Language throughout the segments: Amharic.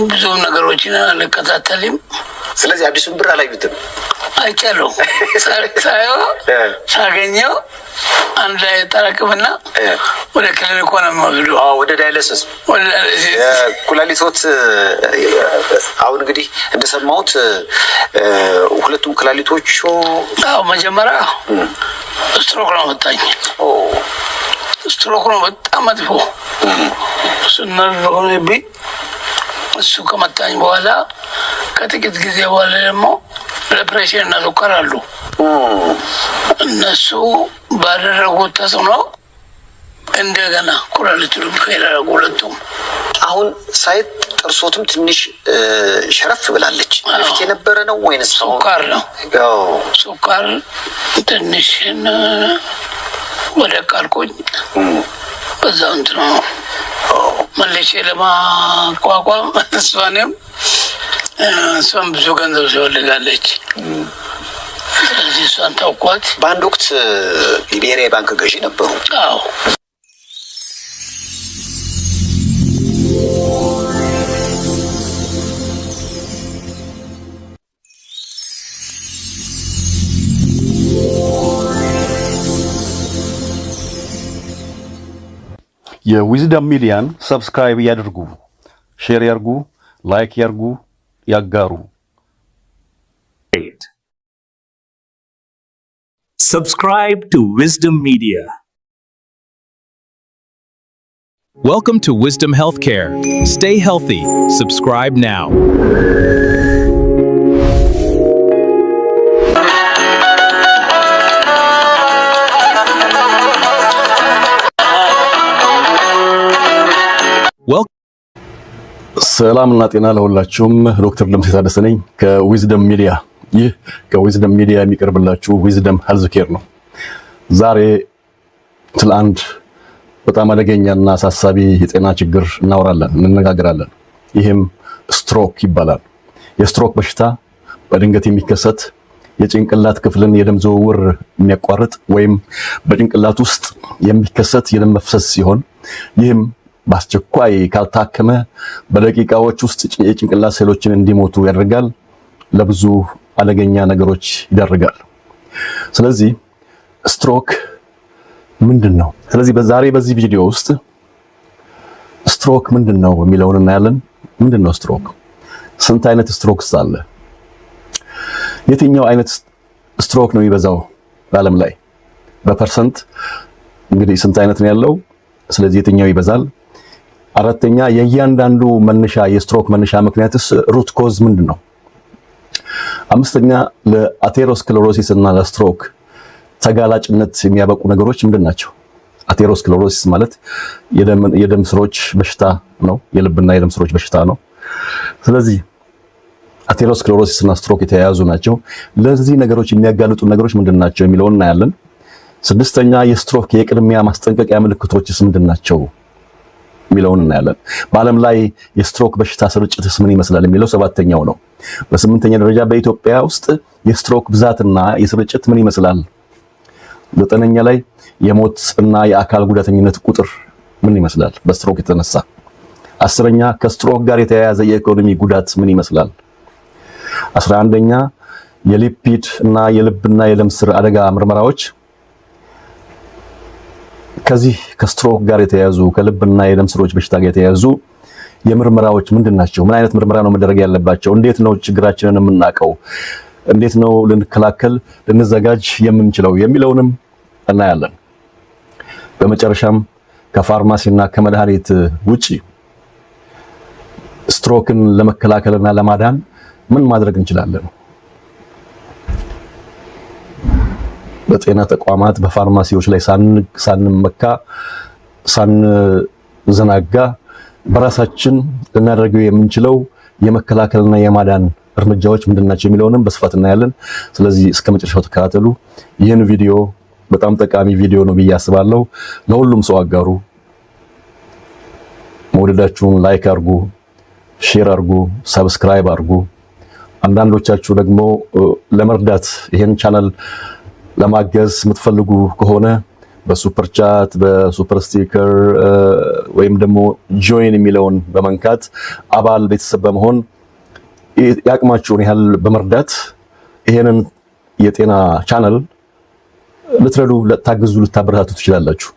ብዙ ነገሮችን አልከታተልም። ስለዚህ አዲሱን ብር አላዩትም። አይቻለሁ ሳገኘው አንድ ላይ ተረክብና ወደ ክሊኒክ ሆነ የሚወስዱ ወደ ዳያሊሲስ ኩላሊቶት። አሁን እንግዲህ እንደሰማሁት ሁለቱም ኩላሊቶቹ መጀመሪያ ስትሮክ ነው መጣኝ። ስትሮክ ነው በጣም መጥፎ ስነርቭ ሆነብኝ። እሱ ከመጣኝ በኋላ ከጥቂት ጊዜ በኋላ ደግሞ ፕሬሽር እና ስኳር አሉ። እነሱ ባደረጉት ተጽዕኖ እንደገና ኩላሊቱን ፌል አደረጉ ሁለቱም። አሁን ሳይት ጥርሶትም ትንሽ ሸረፍ ብላለች። በፊት የነበረ ነው ወይንስ ስኳር ነው? ስኳር ትንሽ ወደ ቃልቆኝ በዛው እንትን ነው መልሼ ለማቋቋም እሷን ብዙ ገንዘብ ትፈልጋለች። ስለዚህ እሷን ታውቋት። በአንድ ወቅት የብሔራዊ ባንክ ገዢ ነበሩ። የዊዝደም ሚዲያን ሰብስክራይብ ያድርጉ፣ ሼር ያርጉ፣ ላይክ ያርጉ፣ ያጋሩ። Subscribe to Wisdom Media. Welcome to Wisdom Healthcare. Stay healthy. Subscribe now. ሰላም እና ጤና ለሁላችሁም። ዶክተር ደምሴ ታደሰ ነኝ ከዊዝደም ሚዲያ። ይህ ከዊዝደም ሚዲያ የሚቀርብላችሁ ዊዝደም ሄልዝ ኬር ነው። ዛሬ ስለ አንድ በጣም አደገኛና አሳሳቢ የጤና ችግር እናወራለን፣ እንነጋገራለን። ይህም ስትሮክ ይባላል። የስትሮክ በሽታ በድንገት የሚከሰት የጭንቅላት ክፍልን የደም ዝውውር የሚያቋርጥ ወይም በጭንቅላት ውስጥ የሚከሰት የደም መፍሰስ ሲሆን ይህም በአስቸኳይ ካልታከመ በደቂቃዎች ውስጥ የጭንቅላት ሴሎችን እንዲሞቱ ያደርጋል፣ ለብዙ አደገኛ ነገሮች ይዳርጋል። ስለዚህ ስትሮክ ምንድነው? ስለዚህ በዚህ ቪዲዮ ውስጥ ስትሮክ ምንድነው የሚለውን እናያለን። ምንድነው ስትሮክ? ስንት አይነት ስትሮክስ አለ? የትኛው አይነት ስትሮክ ነው የሚበዛው በዓለም ላይ? በፐርሰንት እንግዲህ ስንት አይነት ነው ያለው? ስለዚህ የትኛው ይበዛል? አራተኛ የእያንዳንዱ መነሻ የስትሮክ መነሻ ምክንያትስ ሩት ኮዝ ምንድነው? አምስተኛ ለአቴሮስክለሮሲስ እና ለስትሮክ ተጋላጭነት የሚያበቁ ነገሮች ምንድናቸው? አቴሮስክለሮሲስ ማለት የደም ስሮች በሽታ ነው፣ የልብና የደም ስሮች በሽታ ነው። ስለዚህ አቴሮስክለሮሲስ እና ስትሮክ የተያያዙ ናቸው። ለዚህ ነገሮች የሚያጋልጡ ነገሮች ምንድናቸው የሚለውን እናያለን። ስድስተኛ የስትሮክ የቅድሚያ ማስጠንቀቂያ ምልክቶችስ ምንድናቸው የሚለውን እናያለን። በዓለም ላይ የስትሮክ በሽታ ስርጭትስ ምን ይመስላል የሚለው ሰባተኛው ነው። በስምንተኛ ደረጃ በኢትዮጵያ ውስጥ የስትሮክ ብዛትና የስርጭት ምን ይመስላል? ዘጠነኛ ላይ የሞት እና የአካል ጉዳተኝነት ቁጥር ምን ይመስላል በስትሮክ የተነሳ? አስረኛ ከስትሮክ ጋር የተያያዘ የኢኮኖሚ ጉዳት ምን ይመስላል? 11ኛ የሊፒድ እና የልብና የደም ስር አደጋ ምርመራዎች ከዚህ ከስትሮክ ጋር የተያያዙ ከልብና የደም ስሮች በሽታ ጋር የተያያዙ የምርመራዎች ምንድናቸው? ምን አይነት ምርመራ ነው መደረግ ያለባቸው? እንዴት ነው ችግራችንን የምናውቀው? እንዴት ነው ልንከላከል ልንዘጋጅ የምንችለው የሚለውንም እናያለን። በመጨረሻም ከፋርማሲና ከመድኃኒት ውጪ ስትሮክን ለመከላከልና ለማዳን ምን ማድረግ እንችላለን? በጤና ተቋማት በፋርማሲዎች ላይ ሳንመካ ሳንዘናጋ በራሳችን ልናደርገው የምንችለው የመከላከልና የማዳን እርምጃዎች ምንድናቸው የሚለውንም በስፋት እናያለን። ስለዚህ እስከ መጨረሻው ተከታተሉ። ይህን ቪዲዮ በጣም ጠቃሚ ቪዲዮ ነው ብዬ አስባለሁ። ለሁሉም ሰው አጋሩ። መውደዳችሁን ላይክ አርጉ፣ ሼር አርጉ፣ ሰብስክራይብ አርጉ። አንዳንዶቻችሁ ደግሞ ለመርዳት ይሄን ቻናል ለማገዝ የምትፈልጉ ከሆነ በሱፐር ቻት በሱፐር ስቲከር ወይም ደግሞ ጆይን የሚለውን በመንካት አባል ቤተሰብ በመሆን ያቅማችሁን ያህል በመርዳት ይሄንን የጤና ቻናል ልትረዱ፣ ልታግዙ፣ ልታበረታቱ ትችላላችሁ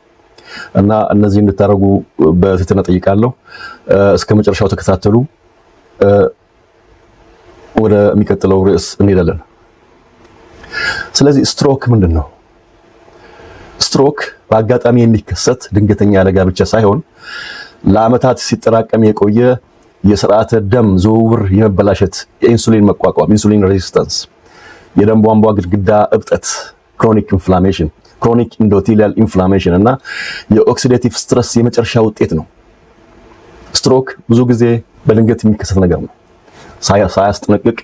እና እነዚህ እንድታረጉ በትህትና ጠይቃለሁ። እስከ መጨረሻው ተከታተሉ። ወደ የሚቀጥለው ርዕስ እንሄዳለን። ስለዚህ ስትሮክ ምንድን ነው? ስትሮክ በአጋጣሚ የሚከሰት ድንገተኛ አደጋ ብቻ ሳይሆን ለዓመታት ሲጠራቀም የቆየ የስርዓተ ደም ዝውውር የመበላሸት፣ የኢንሱሊን መቋቋም ኢንሱሊን ሬዚስታንስ፣ የደም ቧንቧ ግድግዳ እብጠት ክሮኒክ ኢንፍላሜሽን ክሮኒክ ኢንዶቴሊያል ኢንፍላሜሽን እና የኦክሲዴቲቭ ስትረስ የመጨረሻ ውጤት ነው። ስትሮክ ብዙ ጊዜ በድንገት የሚከሰት ነገር ነው። ሳያስጠነቅቅ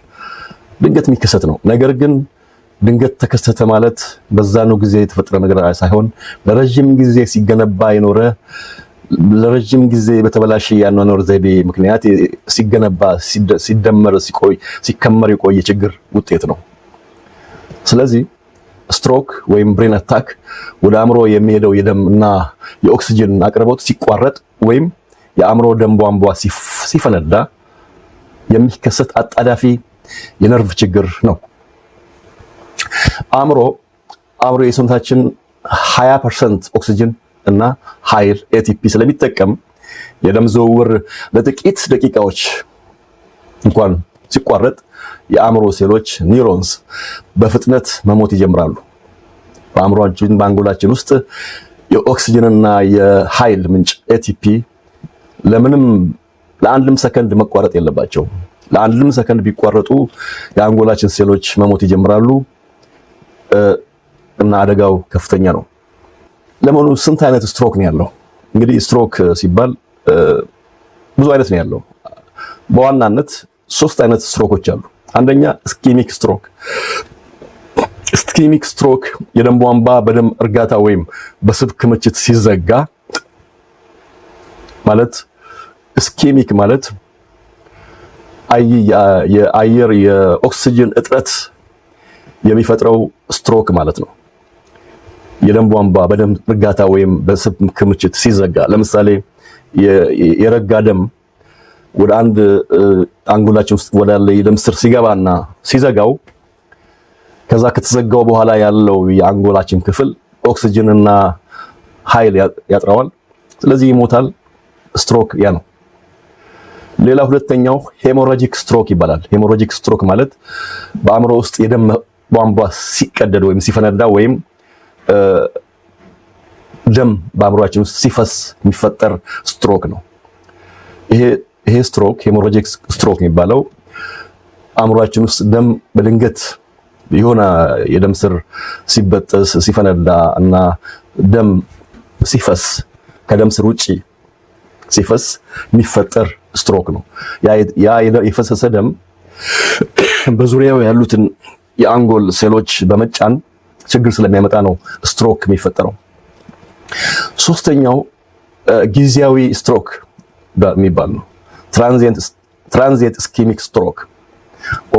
ድንገት የሚከሰት ነው። ነገር ግን ድንገት ተከሰተ ማለት በዛኑ ጊዜ የተፈጠረ ነገር ሳይሆን ለረጅም ጊዜ ሲገነባ የኖረ ለረጅም ጊዜ በተበላሸ የአኗኗር ዘይቤ ምክንያት ሲገነባ ሲደመር ሲከመር የቆየ ችግር ውጤት ነው። ስለዚህ ስትሮክ ወይም ብሬን አታክ ወደ አእምሮ የሚሄደው የደም እና የኦክሲጅን አቅርቦት ሲቋረጥ ወይም የአእምሮ ደም ቧንቧ ሲፈነዳ የሚከሰት አጣዳፊ የነርቭ ችግር ነው። አእምሮ የሰውነታችን 20% ኦክሲጅን እና ኃይል ኤቲፒ ስለሚጠቀም የደም ዝውውር ለጥቂት ደቂቃዎች እንኳን ሲቋረጥ የአእምሮ ሴሎች ኒውሮንስ በፍጥነት መሞት ይጀምራሉ። በአእምሮአችን በአንጎላችን ውስጥ የኦክሲጅንና የኃይል ምንጭ ኤቲፒ ለአንድም ሰከንድ መቋረጥ የለባቸውም። ለአንድም ሰከንድ ቢቋረጡ የአንጎላችን ሴሎች መሞት ይጀምራሉ እና አደጋው ከፍተኛ ነው። ለመሆኑ ስንት አይነት ስትሮክ ነው ያለው? እንግዲህ ስትሮክ ሲባል ብዙ አይነት ነው ያለው። በዋናነት 3 አይነት ስትሮኮች አሉ። አንደኛ ስኪሚክ ስትሮክ። ስኪሚክ ስትሮክ የደም ቧንቧ በደም እርጋታ ወይም በስብ ክምችት ሲዘጋ ማለት ስኪሚክ ማለት የአየር የኦክሲጅን እጥረት የሚፈጥረው ስትሮክ ማለት ነው። የደም ቧንቧ በደም እርጋታ ወይም በስብ ክምችት ሲዘጋ፣ ለምሳሌ የረጋ ደም ወደ አንድ አንጎላችን ውስጥ ወዳለ የደም ስር ሲገባና ሲዘጋው ከዛ ከተዘጋው በኋላ ያለው የአንጎላችን ክፍል ኦክሲጅንና ኃይል ያጥረዋል። ስለዚህ ይሞታል። ስትሮክ ያ ነው። ሌላ ሁለተኛው ሄሞራጂክ ስትሮክ ይባላል። ሄሞራጂክ ስትሮክ ማለት በአእምሮ ውስጥ የደም ቧንቧ ሲቀደድ ወይም ሲፈነዳ ወይም ደም በአእምሮአችን ውስጥ ሲፈስ የሚፈጠር ስትሮክ ነው። ይሄ ስትሮክ ሄሞራጂክ ስትሮክ የሚባለው አእምሮአችን ውስጥ ደም በድንገት የሆነ የደም ስር ሲበጠስ ሲፈነዳ እና ደም ሲፈስ ከደም ስር ውጪ ሲፈስ የሚፈጠር ስትሮክ ነው። ያ የፈሰሰ ደም በዙሪያው ያሉትን የአንጎል ሴሎች በመጫን ችግር ስለሚያመጣ ነው ስትሮክ የሚፈጠረው። ሶስተኛው ጊዜያዊ ስትሮክ የሚባል ነው። ትራንዚየንት ስኪሚክ ስትሮክ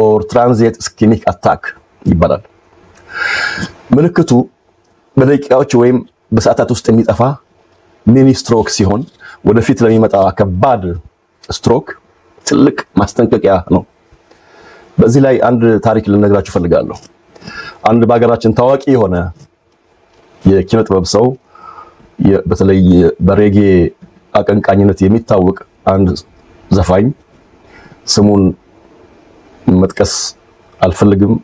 ኦር ትራንዚየንት ስኪሚክ አታክ ይባላል። ምልክቱ በደቂቃዎች ወይም በሰዓታት ውስጥ የሚጠፋ ሚኒ ስትሮክ ሲሆን ወደፊት ለሚመጣ ከባድ ስትሮክ ትልቅ ማስጠንቀቂያ ነው። በዚህ ላይ አንድ ታሪክ ልነግራችሁ ፈልጋለሁ። አንድ በሀገራችን ታዋቂ የሆነ የኪነ ጥበብ ሰው በተለይ በሬጌ አቀንቃኝነት የሚታወቅ አንድ ዘፋኝ ስሙን መጥቀስ አልፈልግም፣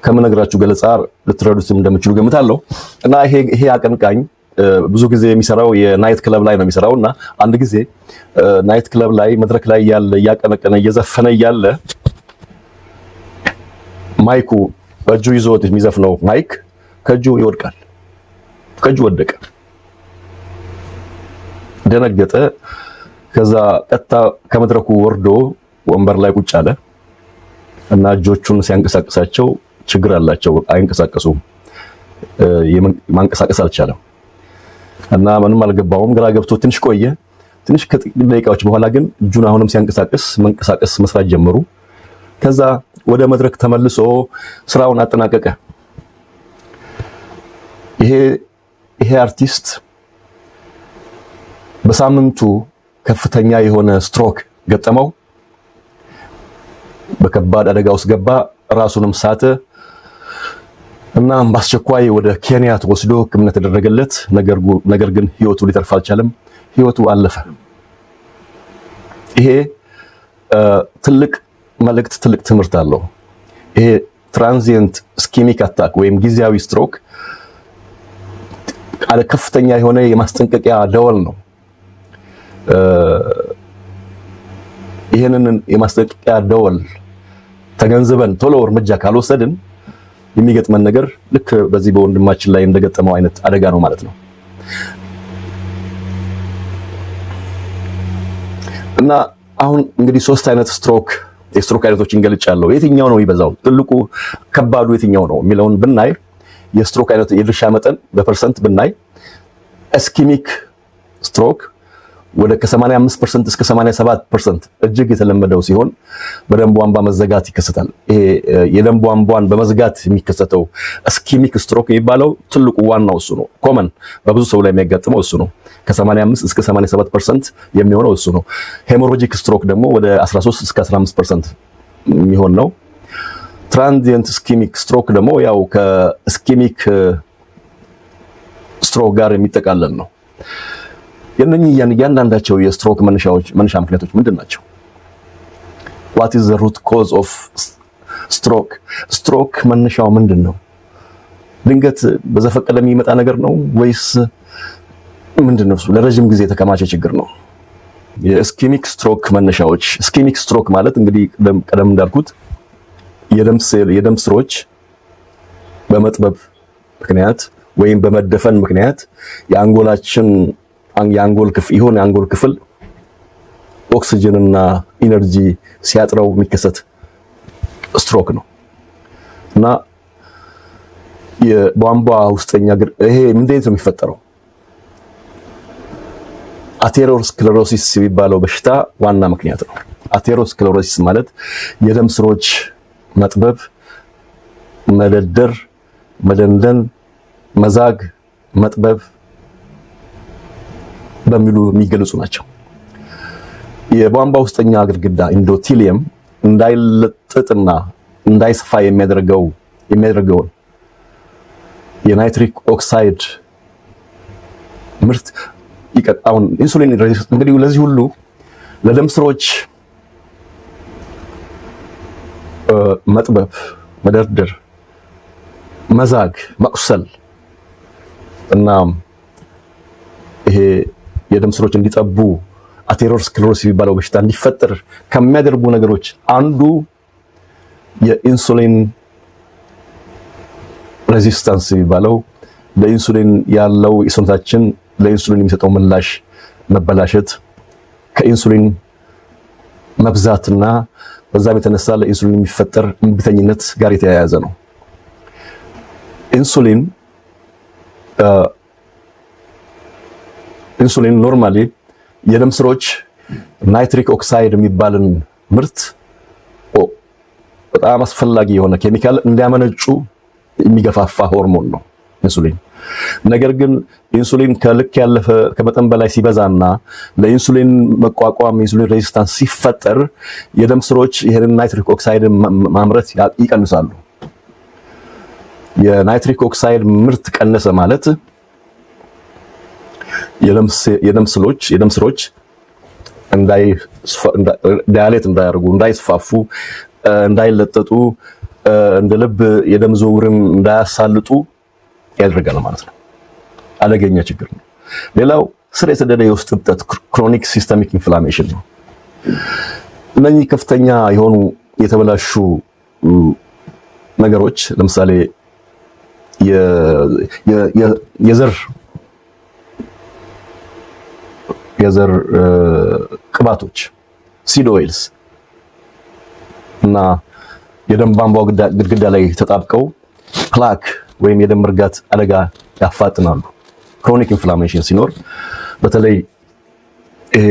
ከምነግራችሁ ገለጻ ልትረዱትም እንደምትችሉ ገምታለሁ። እና ይሄ አቀንቃኝ ብዙ ጊዜ የሚሰራው የናይት ክለብ ላይ ነው የሚሰራው። እና አንድ ጊዜ ናይት ክለብ ላይ መድረክ ላይ ያለ እያቀነቀነ እየዘፈነ እያለ ማይኩ በእጁ ይዞት የሚዘፍነው ማይክ ከእጁ ይወድቃል። ከእጁ ወደቀ። ደነገጠ። ከዛ ቀጥታ ከመድረኩ ወርዶ ወንበር ላይ ቁጭ አለ እና እጆቹን ሲያንቀሳቅሳቸው ችግር አላቸው፣ አይንቀሳቀሱም። ማንቀሳቀስ አልቻለም እና ምንም አልገባውም። ግራ ገብቶ ትንሽ ቆየ። ትንሽ ከጥቂት ደቂቃዎች በኋላ ግን እጁን አሁንም መንቀሳቀስ መስራት ጀመሩ። ከዛ ወደ መድረክ ተመልሶ ስራውን አጠናቀቀ። ይሄ ይሄ አርቲስት በሳምንቱ ከፍተኛ የሆነ ስትሮክ ገጠመው። በከባድ አደጋ ውስጥ ገባ፣ ራሱንም ሳተ እና በአስቸኳይ ወደ ኬንያ ተወስዶ ሕክምና ተደረገለት። ነገር ግን ህይወቱ ሊተርፍ አልቻለም። ህይወቱ አለፈ። ይሄ ትልቅ መልእክት፣ ትልቅ ትምህርት አለው። ይሄ ትራንዚየንት ስኪሚክ አታክ ወይም ጊዜያዊ ስትሮክ ከፍተኛ የሆነ የማስጠንቀቂያ ደወል ነው። ይሄንን የማስጠንቀቂያ ደወል ተገንዝበን ቶሎ እርምጃ ካልወሰድን የሚገጥመን ነገር ልክ በዚህ በወንድማችን ላይ እንደገጠመው አይነት አደጋ ነው ማለት ነው። እና አሁን እንግዲህ 3 አይነት የስትሮክ አይነቶችን ገልጫለሁ። የትኛው ነው ይበዛው፣ ትልቁ ከባዱ የትኛው ነው የሚለውን ብናይ የስትሮክ አይነት የድርሻ መጠን በፐርሰንት ብናይ ኢስኬሚክ ስትሮክ ወደ ከ85% እስከ 87% እጅግ የተለመደው ሲሆን በደም ቧንቧ መዘጋት ይከሰታል። ይሄ የደም ቧንቧን በመዝጋት የሚከሰተው ኢስኬሚክ ስትሮክ የሚባለው ትልቁ ዋናው እሱ ነው። ኮመን በብዙ ሰው ላይ የሚያጋጥመው እሱ ነው። ከ85 እስከ 87% የሚሆነው እሱ ነው። ሄሞሮጂክ ስትሮክ ደግሞ ወደ 13 እስከ 15% የሚሆን ነው። ትራንዚየንት ኢስኬሚክ ስትሮክ ደግሞ ያው ከኢስኬሚክ ስትሮክ ጋር የሚጠቃለል ነው። የነኚህ እያንዳንዳቸው የስትሮክ መነሻ ምክንያቶች ምንድን ናቸው? what is the root cause of stroke? ስትሮክ መነሻው ምንድን ነው? ድንገት በዘፈቀደ የሚመጣ ነገር ነው ወይስ ምንድን ነው? ለረጅም ጊዜ የተከማቸ ችግር ነው? የኢስኬሚክ ስትሮክ መነሻዎች። ኢስኬሚክ ስትሮክ ማለት እንግዲህ ቀደም እንዳልኩት የደም ስሮች በመጥበብ ምክንያት ወይም በመደፈን ምክንያት የአንጎል ክፍል ኦክሲጅን እና ኢነርጂ ሲያጥረው የሚከሰት ስትሮክ ነው። እና የቧንቧ ውስጠኛ ይሄ እንዴት ነው የሚፈጠረው? አቴሮስክለሮሲስ የሚባለው በሽታ ዋና ምክንያት ነው። አቴሮስክለሮሲስ ማለት የደም ስሮች መጥበብ፣ መደደር፣ መደንደን፣ መዛግ፣ መጥበብ በሚሉ የሚገልጹ ናቸው። የቧንቧ ውስጠኛ ግድግዳ ኢንዶቴሊየም እንዳይለጥጥና እንዳይሰፋ የሚያደርገውን የናይትሪክ ኦክሳይድ ምርት ይቀጣውን ኢንሱሊን እንግዲህ ለዚህ ሁሉ ለደም ስሮች መጥበብ፣ መደርደር፣ መዛግ፣ መቁሰል እና ይሄ የደም ስሮች እንዲጠቡ አቴሮስክለሮሲስ የሚባለው በሽታ እንዲፈጠር ከሚያደርጉ ነገሮች አንዱ የኢንሱሊን ሬዚስታንስ የሚባለው ለኢንሱሊን ያለው የሰውነታችን ለኢንሱሊን የሚሰጠው ምላሽ መበላሸት ከኢንሱሊን መብዛትና በዛም የተነሳ ለኢንሱሊን የሚፈጠር እምቢተኝነት ጋር የተያያዘ ነው። ኢንሱሊን ኖርማሊ የደም ስሮች ናይትሪክ ኦክሳይድ የሚባልን ምርት በጣም አስፈላጊ የሆነ ኬሚካል እንዲያመነጩ የሚገፋፋ ሆርሞን ነው ኢንሱሊን። ነገር ግን ኢንሱሊን ከልክ ያለፈ ከመጠን በላይ ሲበዛና ለኢንሱሊን መቋቋም ኢንሱሊን ሬዚስታንስ ሲፈጠር የደም ስሮች ይሄንን ናይትሪክ ኦክሳይድ ማምረት ይቀንሳሉ። የናይትሪክ ኦክሳይድ ምርት ቀነሰ ማለት የደም ስሮች ዳያሌት እንዳያደርጉ፣ እንዳይስፋፉ፣ እንዳይለጠጡ፣ እንደ ልብ የደም ዝውውርን እንዳያሳልጡ ያደርጋል ማለት ነው። አደገኛ ችግር ነው። ሌላው ስር የሰደደ የውስጥ እብጠት ክሮኒክ ሲስተሚክ ኢንፍላሜሽን ነው። እነኚህ ከፍተኛ የሆኑ የተበላሹ ነገሮች ለምሳሌ የዘር ቅባቶች ሲድ ኦይልስ እና የደም ቧንቧ ግድግዳ ላይ ተጣብቀው ፕላክ ወይም የደም መርጋት አደጋ ያፋጥናሉ። ክሮኒክ ኢንፍላሜሽን ሲኖር በተለይ ይሄ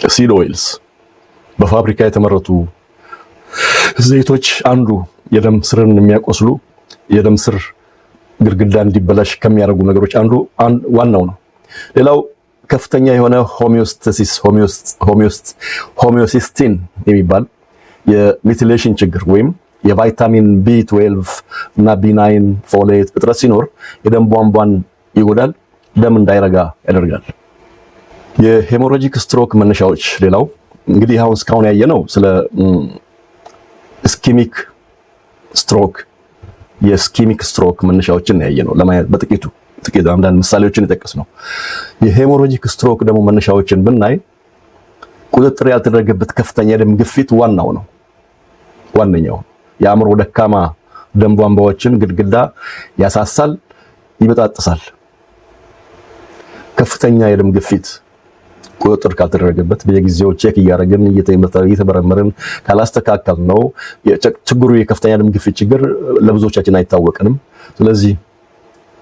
የሲድ ኦይልስ በፋብሪካ የተመረቱ ዘይቶች አንዱ የደም ስርን የሚያቆስሉ የደም ስር ግድግዳ እንዲበላሽ ከሚያደርጉ ነገሮች አንዱ ዋናው ነው። ሌላው ከፍተኛ የሆነ ሆሚዮሲስቲን የሚባል የሚቲሌሽን ችግር ወይም የቫይታሚን B12 እና B9 ፎሌት እጥረት ሲኖር የደም ቧንቧን ይጎዳል፣ ደም እንዳይረጋ ያደርጋል። የሄሞራጂክ ስትሮክ መነሻዎች ሌላው እንግዲህ አሁን እስካሁን ያየነው ስለ ስኪሚክ ስትሮክ የስኪሚክ ስትሮክ መነሻዎችን ያየነው ለማየት በጥቂት አንዳንድ ምሳሌዎችን ይጠቅስ ነው። የሄሞራጂክ ስትሮክ ደግሞ መነሻዎችን ብናይ ቁጥጥር ያልተደረገበት ከፍተኛ የደም ግፊት ዋነኛው የአእምሮ ደካማ ደም ቧንቧዎችን ግድግዳ ያሳሳል፣ ይበጣጥሳል። ከፍተኛ የደም ግፊት ቁጥጥር ካልተደረገበት በየጊዜው ቼክ እያደረግን እየተመረመርን ካላስተካከል ነው ችግሩ የከፍተኛ የደም ግፊት ችግር ለብዙዎቻችን አይታወቅንም። ስለዚህ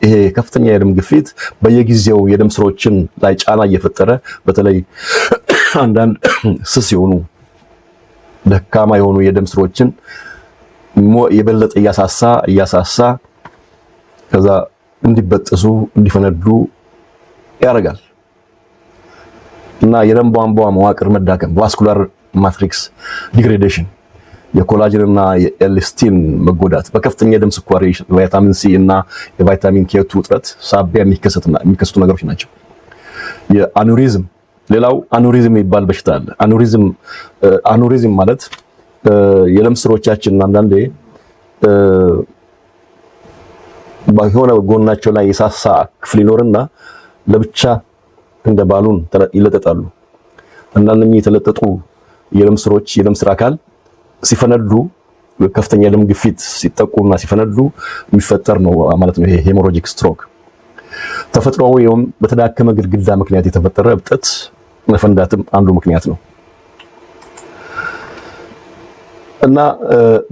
ይሄ ከፍተኛ የደም ግፊት በየጊዜው የደም ስሮችን ላይ ጫና እየፈጠረ በተለይ አንዳንድ ስስ የሆኑ ደካማ የሆኑ የደም ስሮችን የበለጠ እያሳሳ ከዛ እንዲበጥሱ እንዲፈነዱ ያደርጋል እና የደም ቧንቧ መዋቅር መዳከም ቫስኩላር ማትሪክስ ዲግሬዴሽን የኮላጅን እና የኤልስቲን መጎዳት በከፍተኛ የደም ስኳር ቫይታሚን ሲ እና የቫይታሚን ኬ2 እጥረት ሳቢያ የሚከሰቱ ነገሮች ናቸው። የአኑሪዝም ሌላው አኑሪዝም የሚባል በሽታ አለ። አኑሪዝም ማለት የደም ስሮቻችን አንዳንዴ በሆነ ጎናቸው ላይ የሳሳ ክፍል ይኖርና ለብቻ እንደ ባሉን ይለጠጣሉ። አንዳንዴ የተለጠጡ የደም ስሮች የደም ስር አካል ሲፈነዱ ከፍተኛ የደም ግፊት ሲጠቁና ሲፈነዱ የሚፈጠር ነው ማለት ነው። ይሄ ሄሞራጂክ ስትሮክ ተፈጥሯዊውም በተዳከመ ግድግዳ ምክንያት የተፈጠረ እብጠት መፈንዳትም አንዱ ምክንያት ነው እና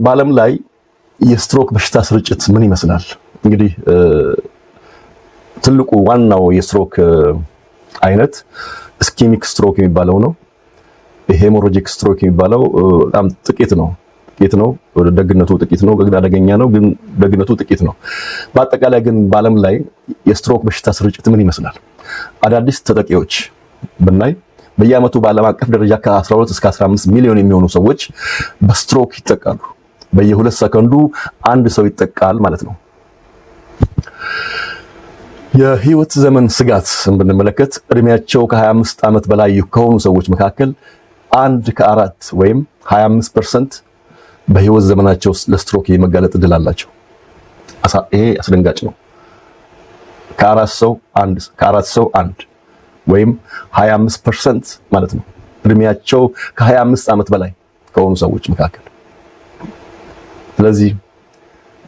በዓለም ላይ የስትሮክ በሽታ ስርጭት ምን ይመስላል? እንግዲህ ትልቁ ዋናው የስትሮክ አይነት ስኪሚክ ስትሮክ የሚባለው ነው። የሄሞራጂክ ስትሮክ የሚባለው በጣም ጥቂት ነው። ደግነቱ ጥቂት ነው፣ ግን አደገኛ ነው፣ ግን ደግነቱ ጥቂት ነው። በአጠቃላይ ግን በዓለም ላይ የስትሮክ በሽታ ስርጭት ምን ይመስላል? አዳዲስ ተጠቂዎች ብናይ በየዓመቱ በዓለም አቀፍ ደረጃ ከ12 እስከ 15 ሚሊዮን የሚሆኑ ሰዎች በስትሮክ ይጠቃሉ። በየ2 ሰከንዱ አንድ ሰው ይጠቃል ማለት ነው። የህይወት ዘመን ስጋት ብንመለከት እድሜያቸው ከ25 ዓመት በላይ ከሆኑ ሰዎች መካከል 1 ከ4 ወይም 25% በህይወት ዘመናቸው ለስትሮክ የመጋለጥ እድል አላቸው። ይሄ አስደንጋጭ ነው። ከአራት ሰው አንድ ወይም 25% ማለት ነው እድሜያቸው ከ25 ዓመት በላይ ከሆኑ ሰዎች መካከል። ስለዚህ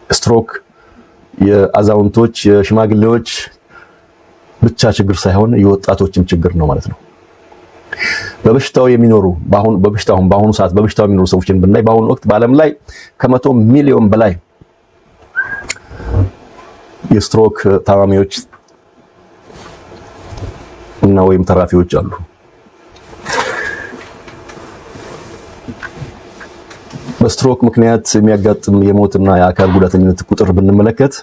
ስትሮክ የአዛውንቶች የሽማግሌዎች ብቻ ችግር ሳይሆን የወጣቶችም ችግር ነው ማለት ነው። በበሽታው የሚኖሩ በአሁኑ ሰዓት በበሽታው የሚኖሩ ሰዎችን ብናይ በአሁኑ ወቅት በዓለም ላይ ከ100 ሚሊዮን በላይ የስትሮክ ታማሚዎች እና ወይም ተራፊዎች አሉ። በስትሮክ ምክንያት የሚያጋጥም የሞትና የአካል ጉዳተኝነት ቁጥር ብንመለከት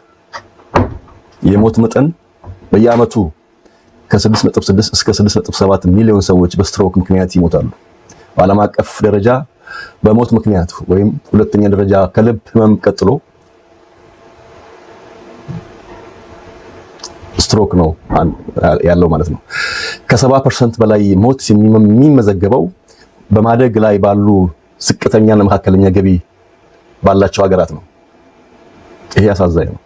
የሞት መጠን በየዓመቱ ከ6.6 እስከ 6.7 ሚሊዮን ሰዎች በስትሮክ ምክንያት ይሞታሉ። በዓለም አቀፍ ደረጃ በሞት ምክንያት ወይም ሁለተኛ ደረጃ ከልብ ህመም ቀጥሎ ስትሮክ ነው ያለው ማለት ነው። ከ70% በላይ ሞት የሚመዘገበው በማደግ ላይ ባሉ ዝቅተኛና መካከለኛ ገቢ ባላቸው ሀገራት ነው። ይሄ አሳዛኝ ነው።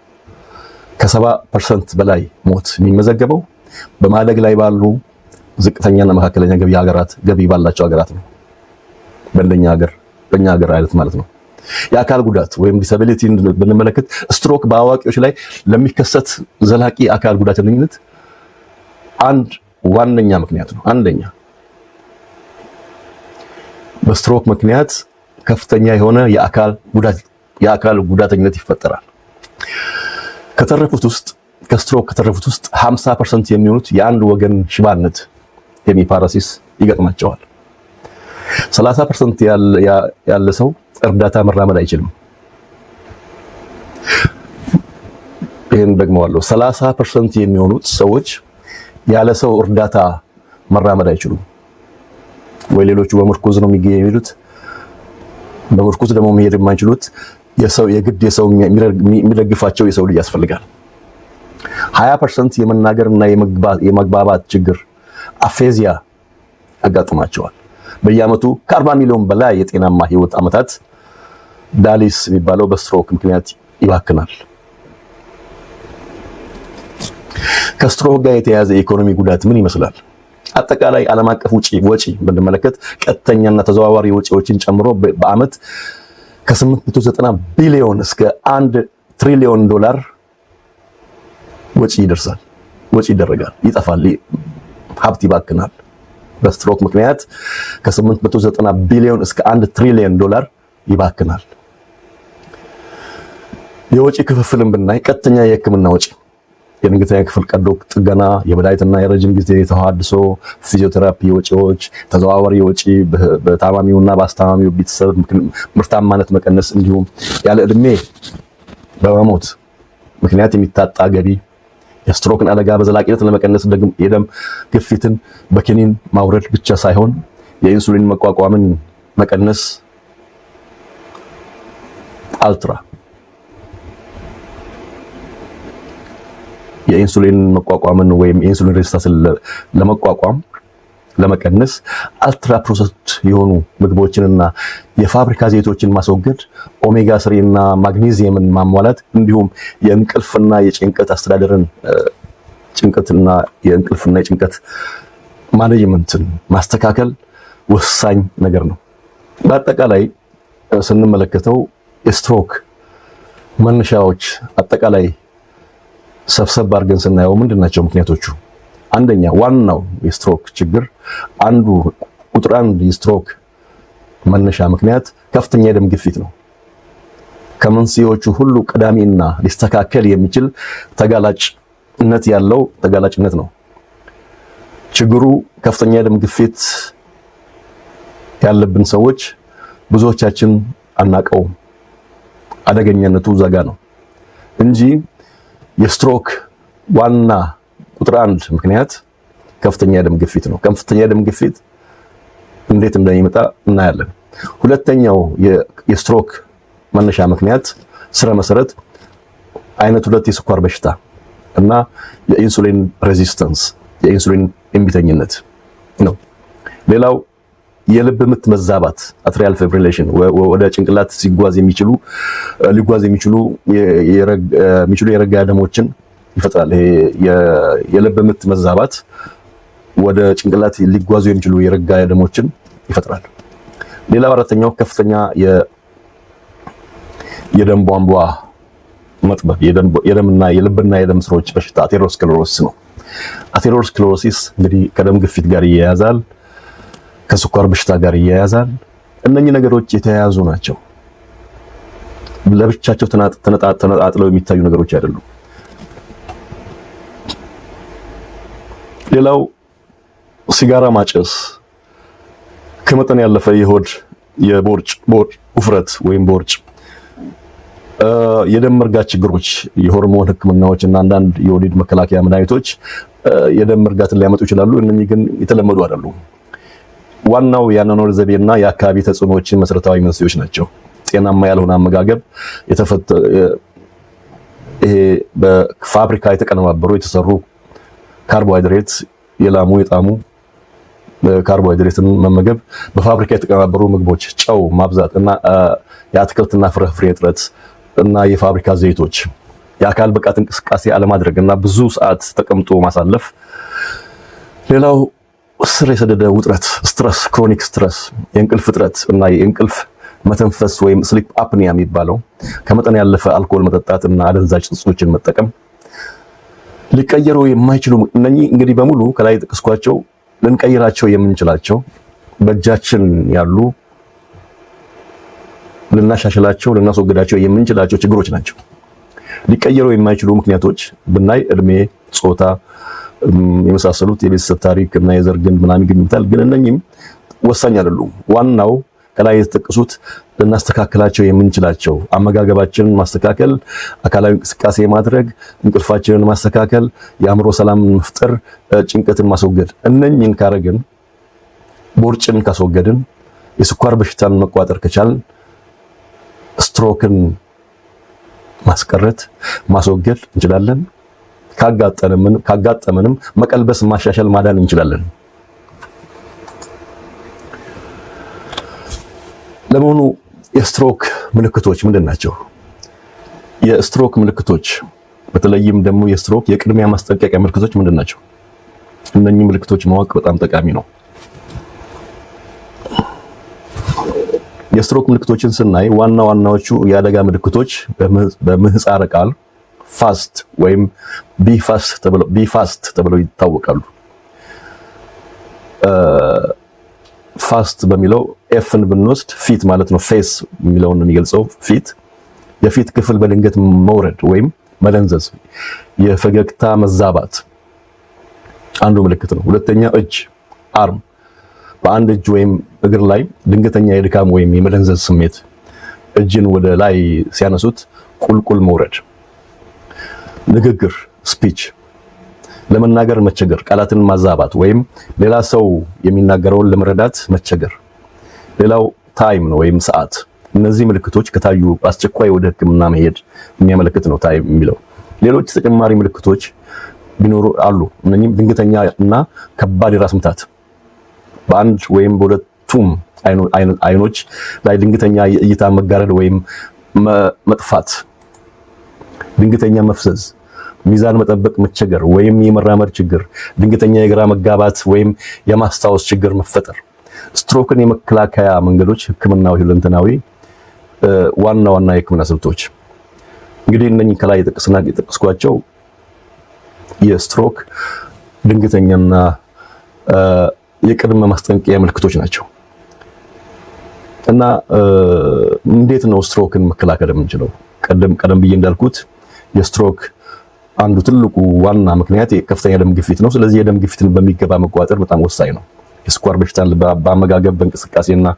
ከ70% በላይ ሞት የሚመዘገበው በማደግ ላይ ባሉ ዝቅተኛና መካከለኛ ገቢ ባላቸው ሀገራት ነው። በእኛ ሀገር አይነት ማለት ነው። የአካል ጉዳት ወይም ዲሳቢሊቲ ብንመለከት ስትሮክ በአዋቂዎች ላይ ለሚከሰት ዘላቂ አካል ጉዳተኝነት አንድ ዋነኛ ምክንያት ነው። አንደኛ በስትሮክ ምክንያት ከፍተኛ የሆነ የአካል ጉዳተኝነት ይፈጠራል። ከስትሮክ ከተረፉት ውስጥ 50% የሚሆኑት የአንድ ወገን ሽባነት ሄሚፓራሲስ ይገጥማቸዋል። 30% ያለ ሰው እርዳታ መራመድ አይችልም። ይሄ ይሄን ደግመዋለሁ። 30% የሚሆኑት ሰዎች ያለ ሰው እርዳታ መራመድ አይችሉም። ወይ ሌሎቹ በምርኩዝ ነው የሚሄዱት። በምርኩዝ ደግሞ መሄድ የማይችሉት የግድ የሰው የሚደግፋቸው የሰው ልጅ ያስፈልጋል። 20% የመናገርና የመግባባት ችግር አፌዚያ ያጋጥማቸዋል። በየዓመቱ ከ40 ሚሊዮን በላይ የጤናማ ህይወት ዓመታት ዳሊስ የሚባለው በስትሮክ ምክንያት ይባክናል። ከስትሮክ ጋር የተያያዘ የኢኮኖሚ ጉዳት ምን ይመስላል? አጠቃላይ ዓለም አቀፍ ወጪ ብንመለከት ቀጥተኛና ተዘዋዋሪ ወጪዎችን ጨምሮ በአመት ከ890 ቢሊዮን እስከ 1 ትሪሊዮን ዶላር ወጪ ይደረጋል፣ ይጠፋል፣ ሀብት ይባክናል። በስትሮክ ምክንያት ከ890 ቢሊዮን እስከ 1 ትሪሊዮን ዶላር ይባክናል። የወጪ ክፍፍልን ብናይ ቀጥተኛ የህክምና ወጪ፣ የድንገተኛ ክፍል ቀዶ ጥገና፣ የመድኃኒትና የረጅም ጊዜ ተሐድሶ ፊዚዮቴራፒ ወጪዎች፣ ተዘዋዋሪ ወጪ በታማሚውና በአስታማሚው ቤተሰብ ምርታማነት መቀነስ፣ እንዲሁም ያለ ዕድሜ በመሞት ምክንያት የሚታጣ ገቢ፣ የስትሮክን አደጋ በዘላቂነት ለመቀነስ የደም ግፊትን በኪኒን ማውረድ ብቻ ሳይሆን የኢንሱሊን መቋቋምን መቀነስ የኢንሱሊን መቋቋምን ወይም ኢንሱሊን ሬዚስታንስን ለመቀነስ አልትራ ፕሮሰስድ የሆኑ ምግቦችንና የፋብሪካ ዘይቶችን ማስወገድ፣ ኦሜጋ 3 እና ማግኔዚየምን ማሟላት፣ እንዲሁም የእንቅልፍና የጭንቀት አስተዳደርን የእንቅልፍና የጭንቀት ማኔጅመንትን ማስተካከል ወሳኝ ነገር ነው። በአጠቃላይ ስንመለከተው የስትሮክ መነሻዎች አጠቃላይ ሰብሰብ አድርገን ስናየው ምንድናቸው ምክንያቶቹ? አንደኛ ዋናው የስትሮክ ችግር ቁጥር 1 የስትሮክ መነሻ ምክንያት ከፍተኛ የደም ግፊት ነው። ከመንስኤዎቹ ሁሉ ቀዳሚና ሊስተካከል የሚችል ተጋላጭነት ነው። ችግሩ ከፍተኛ የደም ግፊት ያለብን ሰዎች ብዙዎቻችን አናቀውም። አደገኛነቱ ዘጋ ነው እንጂ የስትሮክ ዋና ቁጥር 1 ምክንያት ከፍተኛ የደም ግፊት ነው። ከፍተኛ የደም ግፊት እንዴት እንደሚመጣ እናያለን። ሁለተኛው የስትሮክ መነሻ ምክንያት ስረ መሰረት አይነት 2 የስኳር በሽታ እና የኢንሱሊን ሬዚስታንስ የኢንሱሊን እምቢተኝነት ነው። ሌላው የልብ ምት መዛባት አትሪያል ፊብሪሌሽን ወደ ጭንቅላት ሊጓዝ የሚችሉ የረጋ ደሞችን ይፈጥራል። ይሄ የልብ ምት መዛባት ወደ ጭንቅላት ሊጓዙ የሚችሉ የረጋ ደሞችን ይፈጥራል። ሌላው አራተኛው ከፍተኛ የደም ቧንቧ መጥበብ የልብና የደም ስሮች በሽታ አቴሮስክለሮሲስ ነው። አቴሮስክለሮሲስ እንግዲህ ከደም ግፊት ጋር ይያያዛል፣ ከስኳር በሽታ ጋር ይያያዛል። እነኚህ ነገሮች የተያያዙ ናቸው። ለብቻቸው ተነጣጥለው የሚታዩ ነገሮች አይደሉም። ሌላው ሲጋራ ማጨስ፣ ከመጠን ያለፈ የቦርጭ ውፍረት ወይም ቦርጭ፣ የደም መርጋት ችግሮች፣ የሆርሞን ህክምናዎች እና አንዳንድ የወሊድ መከላከያ መድኃኒቶች የደም መርጋትን ሊያመጡ ይችላሉ። እነኚህ ግን የተለመዱ አይደሉም። ዋናው የአኗኗር ዘይቤና የአካባቢ ተጽዕኖዎችን መሰረታዊ መንስኤዎች ናቸው። ጤናማ ያልሆነ አመጋገብ፣ ይሄ በፋብሪካ የተሰሩ ካርቦሃይድሬት፣ የጣሙ ካርቦሃይድሬትን መመገብ፣ በፋብሪካ የተቀነባበሩ ምግቦች፣ ጨው ማብዛት እና የአትክልትና ፍራፍሬ እጥረት እና የፋብሪካ ዘይቶች፣ የአካል ብቃት እንቅስቃሴ አለማድረግ እና ብዙ ሰዓት ተቀምጦ ማሳለፍ። ሌላው ስር የሰደደ ውጥረት ስትረስ፣ ክሮኒክ ስትረስ፣ የእንቅልፍ እጥረት እና የእንቅልፍ መተንፈስ ወይም ስሊፕ አፕኒያ የሚባለው፣ ከመጠን ያለፈ አልኮል መጠጣት እና አደንዛዥ እጾችን መጠቀም። ሊቀየሩ የማይችሉ እነኚህ እንግዲህ በሙሉ ከላይ ጠቀስኳቸው ልንቀይራቸው የምንችላቸው በእጃችን ያሉ ልናሻሽላቸው ልናስወግዳቸው የምንችላቸው ችግሮች ናቸው። ሊቀየሩ የማይችሉ ምክንያቶች ብናይ እድሜ፣ ጾታ የመሳሰሉት የቤተሰብ ታሪክ እና የዘር ግንድ ምናምን ይገኙታል። ግን እነኚህም ወሳኝ አይደሉም። ዋናው ከላይ የተጠቀሱት ልናስተካክላቸው የምንችላቸው አመጋገባችንን ማስተካከል፣ አካላዊ እንቅስቃሴ ማድረግ፣ እንቅልፋችንን ማስተካከል፣ የአእምሮ ሰላም መፍጠር፣ ጭንቀትን ማስወገድ፣ እነኝን ካረግን ቦርጭን ካስወገድን የስኳር በሽታን መቋጠር ከቻልን ስትሮክን ማስቀረት ማስወገድ እንችላለን። ካጋጠመንም መቀልበስ ማሻሻል ማዳን እንችላለን። ለመሆኑ የስትሮክ ምልክቶች ምንድን ናቸው? የስትሮክ ምልክቶች በተለይም ደግሞ የስትሮክ የቅድሚያ ማስጠንቀቂያ ምልክቶች ምንድን ናቸው? እነኚህ ምልክቶች ማወቅ በጣም ጠቃሚ ነው። የስትሮክ ምልክቶችን ስናይ ዋና ዋናዎቹ የአደጋ ምልክቶች በምህፃረ ቃል ፋስት ወይም ቢፋስት ተብለው ይታወቃሉ። ፋስት በሚለው ኤፍን ብንወስድ ፊት ማለት ነው። ፌስ የሚለውን ነው የሚገልጸው። ፊት የፊት ክፍል በድንገት መውረድ ወይም መደንዘዝ፣ የፈገግታ መዛባት አንዱ ምልክት ነው። ሁለተኛ እጅ አርም፣ በአንድ እጅ ወይም እግር ላይ ድንገተኛ የድካም ወይም የመደንዘዝ ስሜት፣ እጅን ወደ ላይ ሲያነሱት ቁልቁል መውረድ። ንግግር ስፒች፣ ለመናገር መቸገር፣ ቃላትን ማዛባት ወይም ሌላ ሰው የሚናገረውን ለመረዳት መቸገር። ሌላው ታይም ነው ወይም ሰዓት። እነዚህ ምልክቶች ከታዩ በአስቸኳይ ወደ ሕክምና መሄድ የሚያመለክት ነው ታይም የሚለው። ሌሎች ተጨማሪ ምልክቶች ቢኖሩ አሉ። እነኚህም ድንገተኛ እና ከባድ የራስ ምታት፣ በአንድ ወይም በሁለቱም አይኖች ላይ ድንገተኛ የእይታ መጋረድ ወይም መጥፋት፣ ድንገተኛ መፍዘዝ፣ ሚዛን መጠበቅ መቸገር ወይም የመራመድ ችግር፣ ድንገተኛ የግራ መጋባት ወይም የማስታወስ ችግር መፈጠር። ስትሮክን የመከላከያ መንገዶች፣ ህክምናዊ፣ ሁለንተናዊ ዋና ዋና የህክምና ስልቶች። እንግዲህ እነኚህ ከላይ የጠቀስኳቸው የስትሮክ ድንገተኛና የቅድመ ማስጠንቀቂያ ምልክቶች ናቸው። እና እንዴት ነው ስትሮክን መከላከል የምንችለው? ቀደም ብዬ እንዳልኩት የስትሮክ አንዱ ትልቁ ዋና ምክንያት ከፍተኛ ደም ግፊት ነው። ስለዚህ የደም ግፊትን በሚገባ መቆጣጠር በጣም ወሳኝ ነው። የስኳር በሽታን በአመጋገብ በእንቅስቃሴና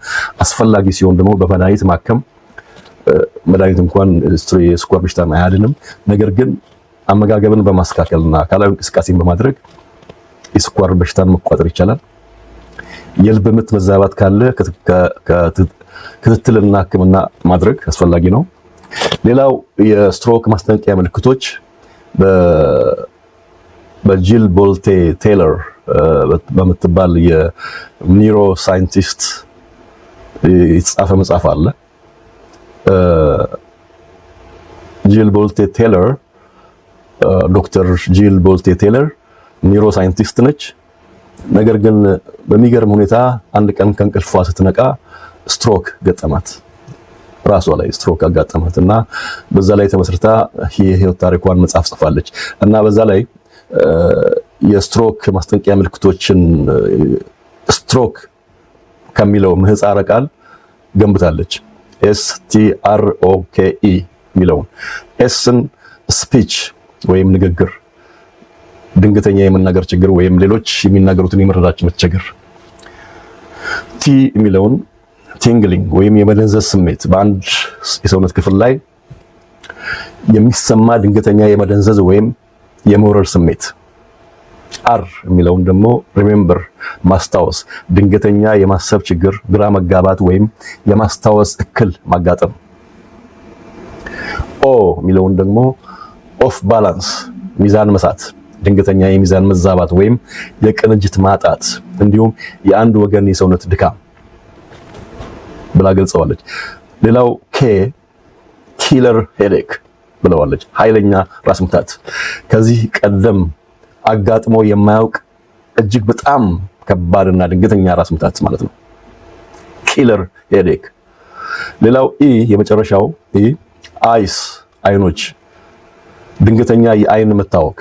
አስፈላጊ ሲሆን ደግሞ በመድኃኒት ማከም። መድኃኒት እንኳን የስኳር በሽታን አያድንም። ነገር ግን አመጋገብን በማስተካከልና አካላዊ እንቅስቃሴን በማድረግ የስኳር በሽታን መቆጣጠር ይቻላል። የልብ ምት መዛባት ካለ ክትትልና ህክምና ማድረግ አስፈላጊ ነው። ሌላው የስትሮክ ማስጠንቀቂያ ምልክቶች በጂል ቦልቴ ቴይለር በምትባል የኒውሮ ሳይንቲስት የተጻፈ መጽሐፍ አለ። ጂል ቦልቴ ቴይለር ዶክተር ጂል ቦልቴ ቴይለር ኒውሮ ሳይንቲስት ነች። ነገር ግን በሚገርም ሁኔታ አንድ ቀን ከእንቅልፏ ስትነቃ ስትሮክ ገጠማት። ራሷ ላይ ስትሮክ አጋጠማት እና በዛ ላይ ተመስርታ የህይወት ታሪኳን መጽሐፍ ጽፋለች እና በዛ ላይ የስትሮክ ማስጠንቀቂያ ምልክቶችን ስትሮክ ከሚለው ምህፃረ ቃል ገንብታለች። STROKE የሚለውን ኤስን ስፒች ወይም ንግግር፣ ድንገተኛ የመናገር ችግር ወይም ሌሎች የሚናገሩትን የመረዳት መቸገር፣ ቲ የሚለውን ቲንግሊንግ ወይም የመደንዘዝ ስሜት፣ በአንድ የሰውነት ክፍል ላይ የሚሰማ ድንገተኛ የመደንዘዝ ወይም የመውረር ስሜት። አር የሚለውን ደግሞ ሪሜምበር ማስታወስ፣ ድንገተኛ የማሰብ ችግር፣ ግራ መጋባት ወይም የማስታወስ እክል ማጋጠም። ኦ የሚለውን ደግሞ ኦፍ ባላንስ ሚዛን መሳት፣ ድንገተኛ የሚዛን መዛባት ወይም የቅንጅት ማጣት እንዲሁም የአንድ ወገን የሰውነት ድካም ብላ ገልጸዋለች። ሌላው ኬ ኪለር ሄዴክ ብለዋለች። ኃይለኛ ራስ ምታት፣ ከዚህ ቀደም አጋጥሞ የማያውቅ እጅግ በጣም ከባድና ድንገተኛ ራስ ምታት ማለት ነው። ኪለር ሄዴክ። ሌላው ኢ የመጨረሻው ኢ አይስ አይኖች፣ ድንገተኛ የአይን መታወክ፣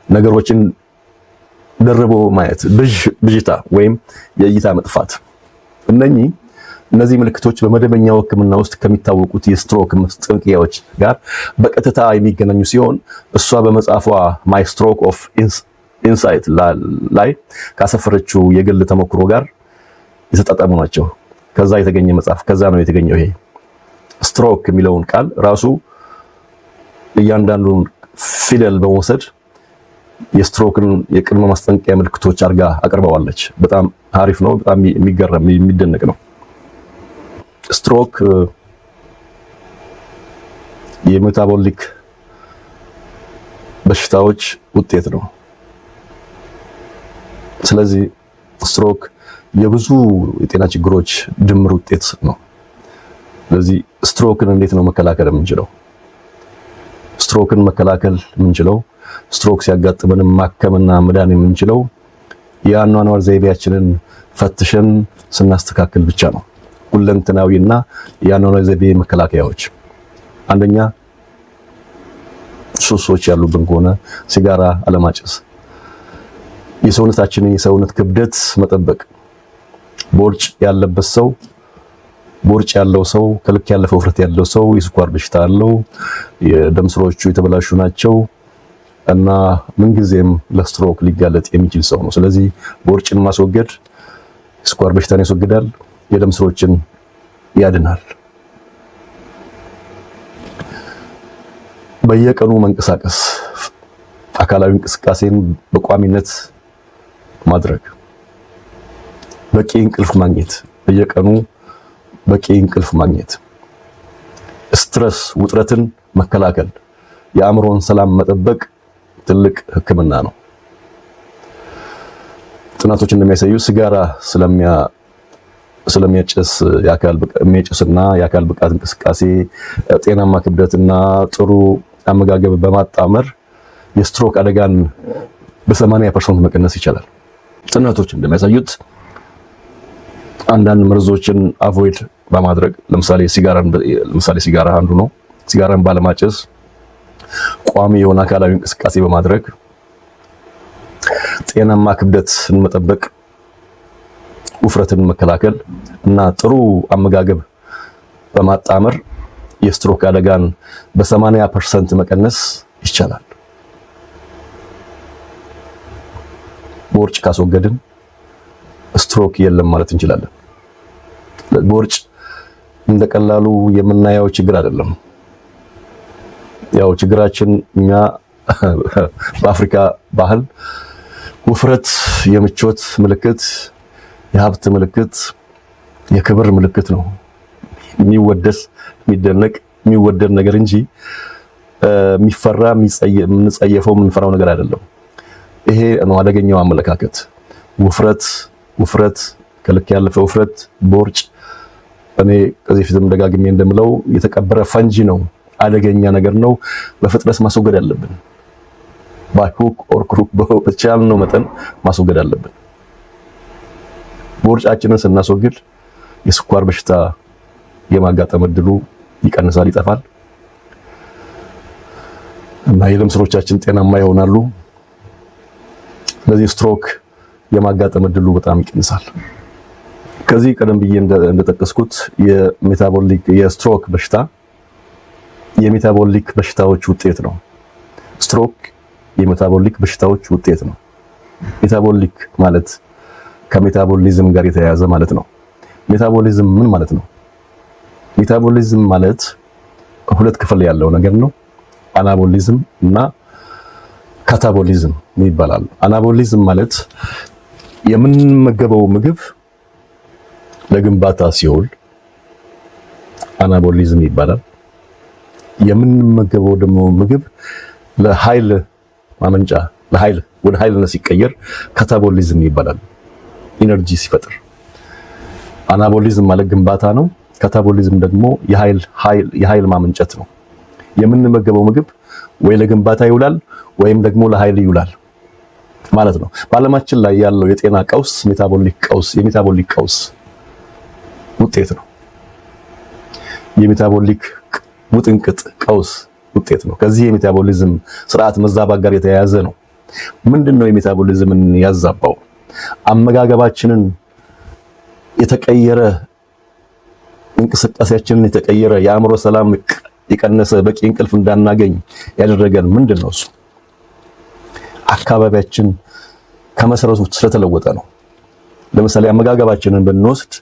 ነገሮችን ደርቦ ማየት፣ ብዥታ ወይም የእይታ መጥፋት። እነዚህ ምልክቶች በመደበኛው ሕክምና ውስጥ ከሚታወቁት የስትሮክ ማስጠንቀቂያዎች ጋር በቀጥታ የሚገናኙ ሲሆን እሷ በመጽሐፏ ማይ ስትሮክ ኦፍ ኢንሳይት ላይ ካሰፈረችው የግል ተሞክሮ ጋር የተጣጣሙ ናቸው። ከዛ የተገኘ መጽሐፍ ከዛ ነው የተገኘው። ይሄ ስትሮክ የሚለውን ቃል ራሱ እያንዳንዱን ፊደል በመውሰድ የስትሮክን የቅድመ ማስጠንቀቂያ ምልክቶች አድርጋ አቅርበዋለች። በጣም አሪፍ ነው። በጣም የሚገርም የሚደነቅ ነው። ስትሮክ የሜታቦሊክ በሽታዎች ውጤት ነው። ስለዚህ ስትሮክ የብዙ የጤና ችግሮች ድምር ውጤት ነው። ስለዚህ ስትሮክን እንዴት ነው መከላከል የምንችለው? ስትሮክን መከላከል የምንችለው ስትሮክ ሲያጋጥመን ማከምና መዳን የምንችለው የአኗኗር ዘይቤያችንን ፈትሸን ስናስተካክል ብቻ ነው። ሁለንተናዊና የአኗኗር ዘይቤ መከላከያዎች፣ አንደኛ ሱሶች ያሉብን ከሆነ ሲጋራ አለማጨስ፣ የሰውነታችንን የሰውነት ክብደት መጠበቅ። ቦርጭ ያለበት ሰው ቦርጭ ያለው ሰው ከልክ ያለፈ ውፍረት ያለው ሰው የስኳር በሽታ አለው፣ የደም ስሮቹ የተበላሹ ናቸው እና ምንጊዜም ለስትሮክ ሊጋለጥ የሚችል ሰው ነው። ስለዚህ ቦርጭን ማስወገድ የስኳር በሽታን ያስወግዳል፣ የደም ስሮችን ያድናል። በየቀኑ መንቀሳቀስ፣ አካላዊ እንቅስቃሴን በቋሚነት ማድረግ፣ በቂ እንቅልፍ ማግኘት፣ በየቀኑ በቂ እንቅልፍ ማግኘት፣ ስትረስ ውጥረትን መከላከል፣ የአእምሮን ሰላም መጠበቅ ትልቅ ሕክምና ነው። ጥናቶች እንደሚያሳዩ ሲጋራ ስለሚያጨስ የሚያጨስና የአካል ብቃት እንቅስቃሴ፣ ጤናማ ክብደትና ጥሩ አመጋገብ በማጣመር የስትሮክ አደጋን በ80% መቀነስ ይቻላል። ጥናቶች እንደሚያሳዩት አንዳንድ መርዞችን አቮይድ በማድረግ ለምሳሌ ሲጋራ አንዱ ነው። ሲጋራን ባለማጨስ ቋሚ የሆነ አካላዊ እንቅስቃሴ በማድረግ ጤናማ ክብደትን መጠበቅ፣ ውፍረትን መከላከል እና ጥሩ አመጋገብ በማጣመር የስትሮክ አደጋን በ80% መቀነስ ይቻላል። ቦርጭ ካስወገድን ስትሮክ የለም ማለት እንችላለን። ቦርጭ እንደቀላሉ የምናየው ችግር አይደለም። ያው ችግራችን እኛ በአፍሪካ ባህል ውፍረት የምቾት ምልክት፣ የሀብት ምልክት፣ የክብር ምልክት ነው። የሚወደስ የሚደነቅ የሚወደድ ነገር እንጂ የሚፈራ የምንጸየፈው የምንፈራው ነገር አይደለም። ይሄ ነው አደገኛው አመለካከት። ውፍረት ከልክ ያለፈ ውፍረት፣ ቦርጭ እኔ ከዚህ ፊትም ደጋግሜ እንደምለው የተቀበረ ፈንጂ ነው። አደገኛ ነገር ነው። በፍጥነት ማስወገድ አለብን። ባይሁክ ኦር ክሩክ በቻልነው መጠን ማስወገድ አለብን። ቦርጫችንን ስናስወግድ የስኳር በሽታ የማጋጠም እድሉ ይቀንሳል፣ ይጠፋል እና የደም ስሮቻችን ጤናማ ይሆናሉ። ስለዚህ ስትሮክ የማጋጠም እድሉ በጣም ይቀንሳል። ከዚህ ቀደም ብዬ እንደጠቀስኩት የስትሮክ በሽታ የሜታቦሊክ በሽታዎች ውጤት ነው። ስትሮክ የሜታቦሊክ በሽታዎች ውጤት ነው። ሜታቦሊክ ማለት ከሜታቦሊዝም ጋር የተያያዘ ማለት ነው። ሜታቦሊዝም ምን ማለት ነው? ሜታቦሊዝም ማለት ሁለት ክፍል ያለው ነገር ነው። አናቦሊዝም እና ካታቦሊዝም ይባላል። አናቦሊዝም ማለት የምንመገበው ምግብ ለግንባታ ሲውል አናቦሊዝም ይባላል። የምንመገበው ደግሞ ምግብ ለኃይል ማመንጫ ወደ ኃይልነት ሲቀየር ካታቦሊዝም ይባላል። ኢነርጂ ሲፈጥር። አናቦሊዝም ማለት ግንባታ ነው። ካታቦሊዝም ደግሞ የኃይል ማመንጨት ነው። የምንመገበው ምግብ ወይ ለግንባታ ይውላል ወይም ደግሞ ለኃይል ይውላል ማለት ነው። በዓለማችን ላይ ያለው የጤና ቀውስ የሜታቦሊክ ቀውስ ውጤት ነው። የሜታቦሊክ ውጥንቅጥ ቀውስ ውጤት ነው። ከዚህ የሜታቦሊዝም ስርዓት መዛባት ጋር የተያያዘ ነው። ምንድነው የሜታቦሊዝምን ያዛባው? አመጋገባችንን የተቀየረ፣ እንቅስቃሴያችንን የተቀየረ፣ የአእምሮ ሰላም የቀነሰ፣ በቂ እንቅልፍ እንዳናገኝ ያደረገን ምንድነው? እሱ አካባቢያችን ከመሰረቱ ስለተለወጠ ነው። ለምሳሌ አመጋገባችንን ብንወስድ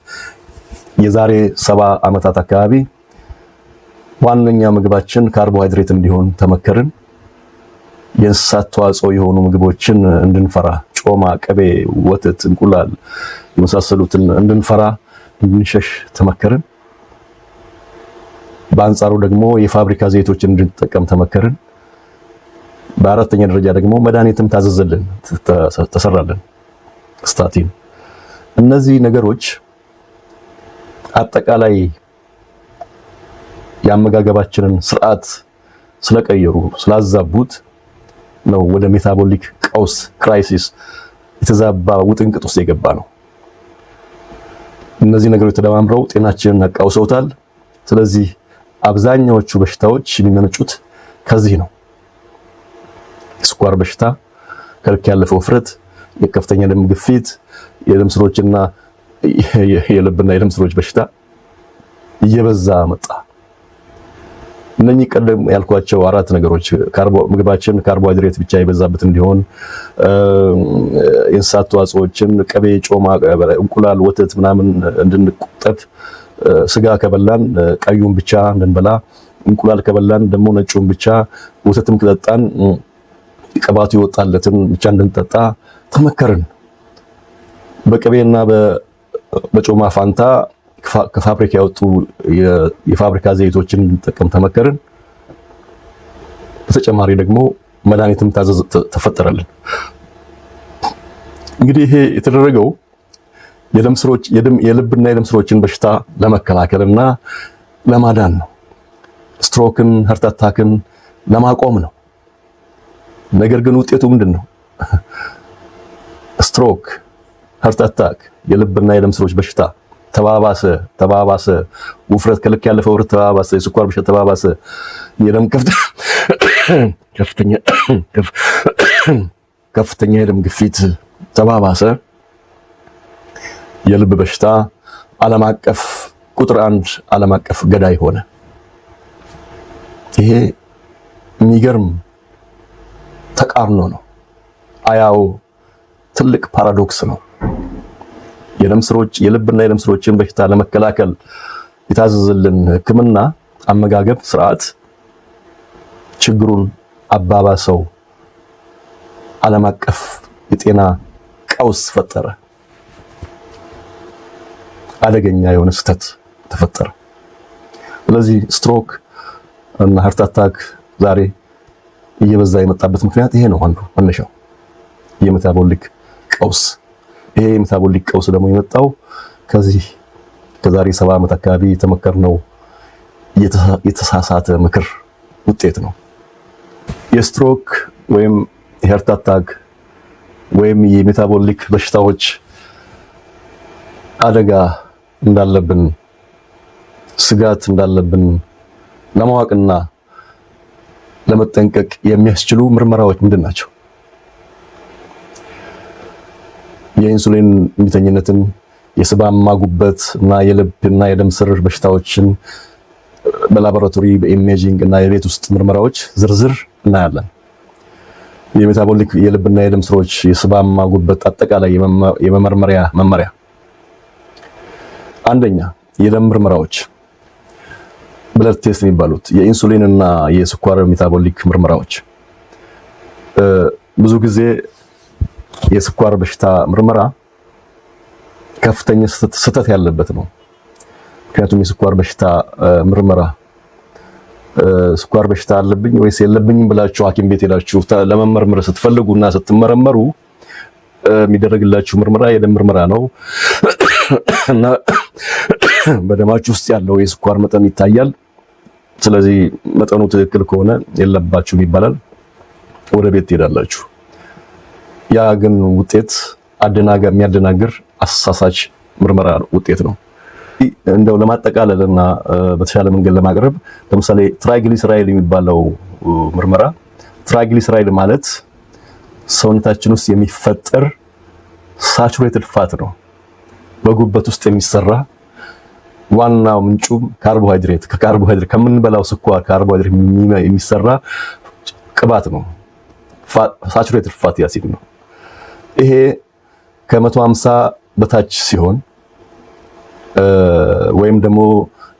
የዛሬ 70 ዓመታት አካባቢ ዋነኛ ምግባችን ካርቦሃይድሬት እንዲሆን ተመከርን። የእንስሳት ተዋጽኦ የሆኑ ምግቦችን እንድንፈራ፣ ጮማ፣ ቅቤ፣ ወተት፣ እንቁላል የመሳሰሉትን እንድንፈራ እንድንሸሽ ተመከርን። በአንጻሩ ደግሞ የፋብሪካ ዘይቶችን እንድንጠቀም ተመከርን። በአራተኛ ደረጃ ደግሞ መድኃኒትም ታዘዘልን፣ ተሰራልን፣ ስታቲን። እነዚህ ነገሮች አጠቃላይ የአመጋገባችንን ስርዓት ስለቀየሩ ስላዛቡት ነው ወደ ሜታቦሊክ ቀውስ ክራይሲስ የተዛባ ውጥንቅጥ ውስጥ የገባ ነው። እነዚህ ነገሮች ተደማምረው ጤናችንን አቃውሰውታል። ስለዚህ አብዛኛዎቹ በሽታዎች የሚመነጩት ከዚህ ነው። የስኳር በሽታ፣ ከልክ ያለፈ ውፍረት፣ የከፍተኛ ደም ግፊት፣ የደም ስሮችና የልብና የደም ስሮች በሽታ እየበዛ መጣ። እነኚህ ቀደም ያልኳቸው አራት ነገሮች ምግባችን ካርቦሃይድሬት ብቻ የበዛበት እንዲሆን፣ የእንስሳት ተዋጽኦችን ቅቤ፣ ጮማ፣ እንቁላል፣ ወተት ምናምን እንድንቆጠብ፣ ስጋ ከበላን ቀዩን ብቻ እንድንበላ፣ እንቁላል ከበላን ደግሞ ነጩን ብቻ፣ ወተትም ከጠጣን ቅባቱ ይወጣለትን ብቻ እንድንጠጣ ተመከርን። በቅቤና በጮማ ፋንታ ከፋብሪካ ያወጡ የፋብሪካ ዘይቶችን እንድንጠቀም ተመከርን። በተጨማሪ ደግሞ መድኃኒትም ተፈጠረልን። እንግዲህ ይሄ የተደረገው የደም ስሮች የልብና የደም ስሮችን በሽታ ለመከላከልና ለማዳን ነው። ስትሮክን፣ ሃርት አታክን ለማቆም ነው። ነገር ግን ውጤቱ ምንድነው? ስትሮክ፣ ሃርት አታክ፣ የልብና የደም ስሮች በሽታ ተባባሰ። ውፍረት፣ ከልክ ያለፈ ውፍረት ተባባሰ። የስኳር በሽታ ተባባሰ። የደም ከፍተኛ የደም ግፊት ተባባሰ። የልብ በሽታ ዓለም አቀፍ ቁጥር 1 ዓለም አቀፍ ገዳይ ሆነ። ይሄ የሚገርም ተቃርኖ ነው። አያው ትልቅ ፓራዶክስ ነው። የደም ስሮች የልብና የደም ስሮችን በሽታ ለመከላከል የታዘዘልን ሕክምና አመጋገብ ስርዓት ችግሩን አባባሰው። ዓለም አቀፍ የጤና ቀውስ ፈጠረ። አደገኛ የሆነ ስህተት ተፈጠረ። ስለዚህ ስትሮክ እና ሃርት አታክ ዛሬ እየበዛ የመጣበት ምክንያት ይሄ ነው። አንዱ መነሻው የሜታቦሊክ ቀውስ። ይሄ የሜታቦሊክ ቀውስ ደግሞ የመጣው ከዛሬ 70 ዓመት አካባቢ የተመከርነው የተሳሳተ ምክር ውጤት ነው። የስትሮክ ወይም የሃርት አታክ ወይም የሜታቦሊክ በሽታዎች አደጋ እንዳለብን፣ ስጋት እንዳለብን ለማወቅና ለመጠንቀቅ የሚያስችሉ ምርመራዎች ምንድን ናቸው? የኢንሱሊን እምቢተኝነትን፣ የስባማ ጉበት እና የልብ እና የደም ስር በሽታዎችን በላቦራቶሪ በኢሜጂንግ እና የቤት ውስጥ ምርመራዎች ዝርዝር እናያለን። የሜታቦሊክ የልብና የደም ስሮች የስባማ ጉበት አጠቃላይ የመመርመሪያ መመሪያ። አንደኛ የደም ምርመራዎች ብለድ ቴስት የሚባሉት የኢንሱሊን እና የስኳር ሜታቦሊክ ምርመራዎች። ብዙ ጊዜ የስኳር በሽታ ምርመራ ከፍተኛ ስህተት ያለበት ነው። ምክንያቱም የስኳር በሽታ ምርመራ ስኳር በሽታ አለብኝ ወይስ የለብኝም ብላችሁ ሐኪም ቤት ሄዳችሁ ለመመርመር ስትፈልጉና ስትመረመሩ የሚደረግላችሁ ምርመራ የደም ምርመራ ነው እና በደማችሁ ውስጥ ያለው የስኳር መጠን ይታያል። ስለዚህ መጠኑ ትክክል ከሆነ የለባችሁም ይባላል። ወደ ቤት ትሄዳላችሁ። ያ ግን ውጤት የሚያደናግር አሳሳች ምርመራ ውጤት ነው። እንደው ለማጠቃለልና በተሻለ መንገድ ለማቅረብ ለምሳሌ ትራይግሊሰራይድ የሚባለው ምርመራ፣ ትራይግሊሰራይድ ማለት ሰውነታችን ውስጥ የሚፈጠር ሳቹሬትድ ፋት ነው። በጉበት ውስጥ የሚሰራ ዋናው ምንጩም ካርቦሃይድሬት ከምንበላው ስኳር ካርቦሃይድሬት የሚሰራ ቅባት ነው። ሳቹሬትድ ፋቲ አሲድ ነው። ይሄ ከ150 በታች ሲሆን ወይም ደግሞ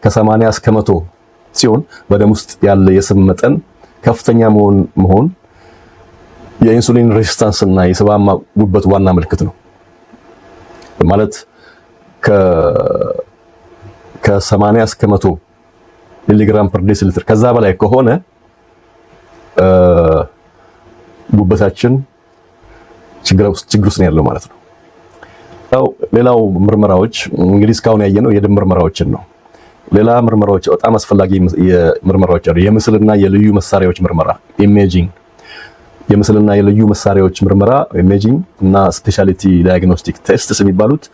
ከ80 እስከ 100 ሲሆን በደም ውስጥ ያለ የስብ መጠን ከፍተኛ መሆን የኢንሱሊን ሬዚስታንስ እና የስባማ ጉበት ዋና ምልክት ነው። ማለት ከ80 እስከ 100 ሚሊግራም ፐር ዴሲሊትር ከዛ በላይ ከሆነ ጉበታችን ችግር ውስጥ ነው ያለው ማለት ነው። ሌላው ምርመራዎች እንግዲህ እስካሁን ያየነው የደም ምርመራዎችን ነው። ሌላ ምርመራዎች በጣም አስፈላጊ ምርመራዎች አሉ። የምስልና የልዩ መሳሪያዎች ምርመራ ኢሜጂንግ፣ የምስልና የልዩ መሳሪያዎች ምርመራ ኢሜጂንግ እና ስፔሻሊቲ ዳያግኖስቲክ ቴስትስ የሚባሉት